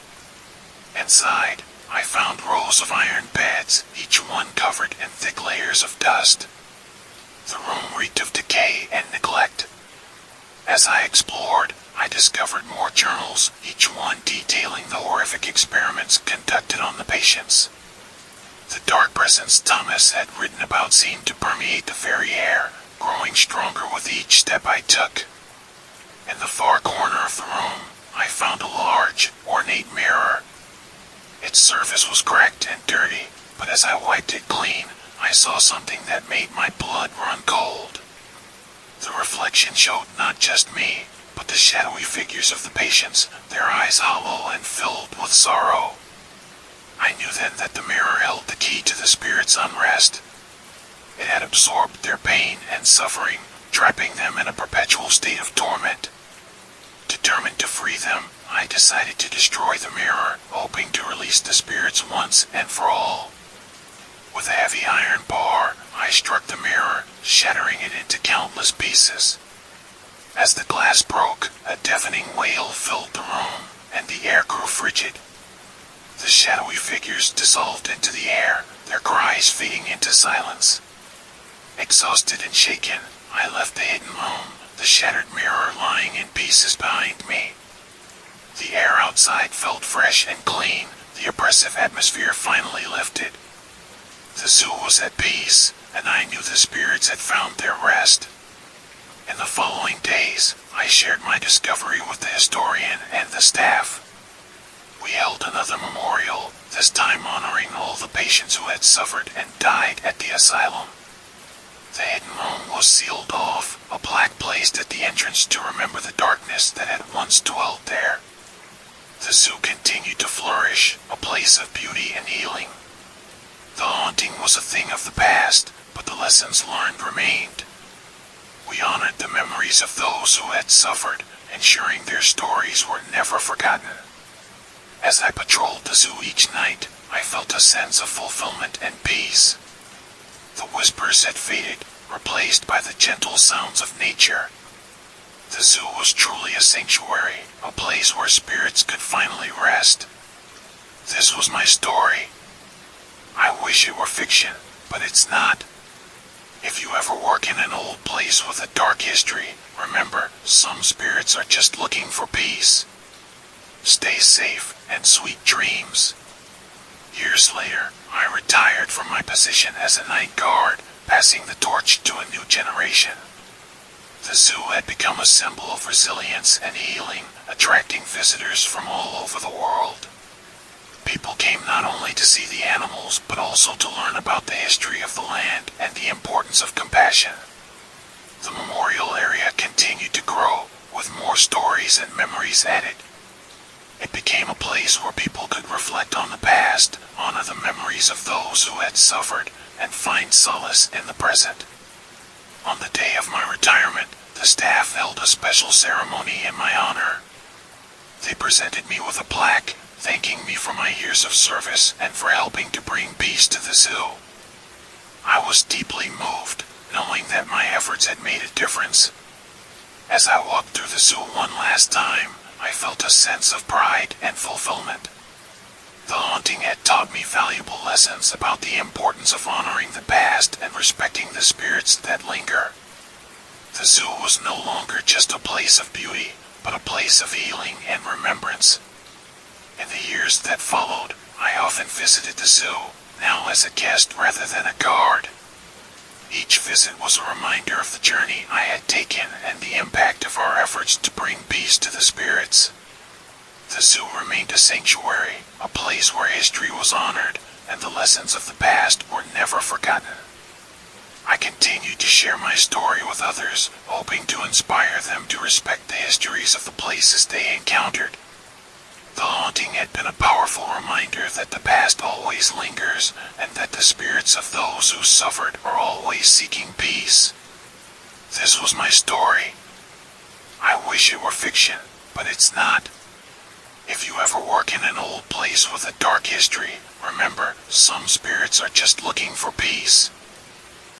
Inside, I found rows of iron beds, each one covered in thick layers of dust. The room reeked of decay and neglect. As I explored, I discovered more journals, each one detailing the horrific experiments conducted on the patients. The dark presence Thomas had written about seemed to permeate the very air, growing stronger with each step I took. In the far corner of the room, I found a large, ornate mirror. Its surface was cracked and dirty, but as I wiped it clean, I saw something that made my blood run cold. The reflection showed not just me, but the shadowy figures of the patients, their eyes hollow and filled with sorrow. I knew then that the mirror held the key to the spirit's unrest. It had absorbed their pain and suffering, trapping them in a perpetual state of torment. Determined to free them, I decided to destroy the mirror, hoping to release the spirits once and for all. With a heavy iron bar, I struck the mirror, shattering it into countless pieces. As the glass broke, a deafening wail filled the room, and the air grew frigid. The shadowy figures dissolved into the air, their cries fading into silence. Exhausted and shaken, I left the hidden room, the shattered mirror lying in pieces behind me. The air outside felt fresh and clean, the oppressive atmosphere finally lifted. The zoo was at peace, and I knew the spirits had found their rest. In the following days, I shared my discovery with the historian and the staff. We held another memorial, this time honoring all the patients who had suffered and died at the asylum. The hidden room was sealed off, a plaque placed at the entrance to remember the darkness that had once dwelt there. The zoo continued to flourish, a place of beauty and healing. The haunting was a thing of the past, but the lessons learned remained. We honored the memories of those who had suffered, ensuring their stories were never forgotten. As I patrolled the zoo each night, I felt a sense of fulfillment and peace. The whispers had faded, replaced by the gentle sounds of nature. The zoo was truly a sanctuary, a place where spirits could finally rest. This was my story. I wish it were fiction, but it's not. If you ever work in an old place with a dark history, remember, some spirits are just looking for peace. Stay safe and sweet dreams. Years later, I retired from my position as a night guard, passing the torch to a new generation. The zoo had become a symbol of resilience and healing, attracting visitors from all over the world. People came not only to see the animals, but also to learn about the history of the land and the importance of compassion. The memorial area continued to grow, with more stories and memories added. It became a place where people could reflect on the past, honor the memories of those who had suffered, and find solace in the present. On the day of my retirement, the staff held a special ceremony in my honor. They presented me with a plaque, thanking me for my years of service and for helping to bring peace to the zoo. I was deeply moved, knowing that my efforts had made a difference. As I walked through the zoo one last time, I felt a sense of pride and fulfillment. The haunting had taught me valuable lessons about the importance of honoring the past and respecting the spirits that linger. The zoo was no longer just a place of beauty, but a place of healing and remembrance. In the years that followed, I often visited the zoo, now as a guest rather than a guard. Each visit was a reminder of the journey I had taken and the impact of our efforts to bring peace to the spirits. The zoo remained a sanctuary, a place where history was honored and the lessons of the past were never forgotten. I continued to share my story with others, hoping to inspire them to respect the histories of the places they encountered. The haunting had been a powerful reminder that the past always lingers and that the spirits of those who suffered are always seeking peace. This was my story. I wish it were fiction, but it's not. If you ever work in an old place with a dark history, remember, some spirits are just looking for peace.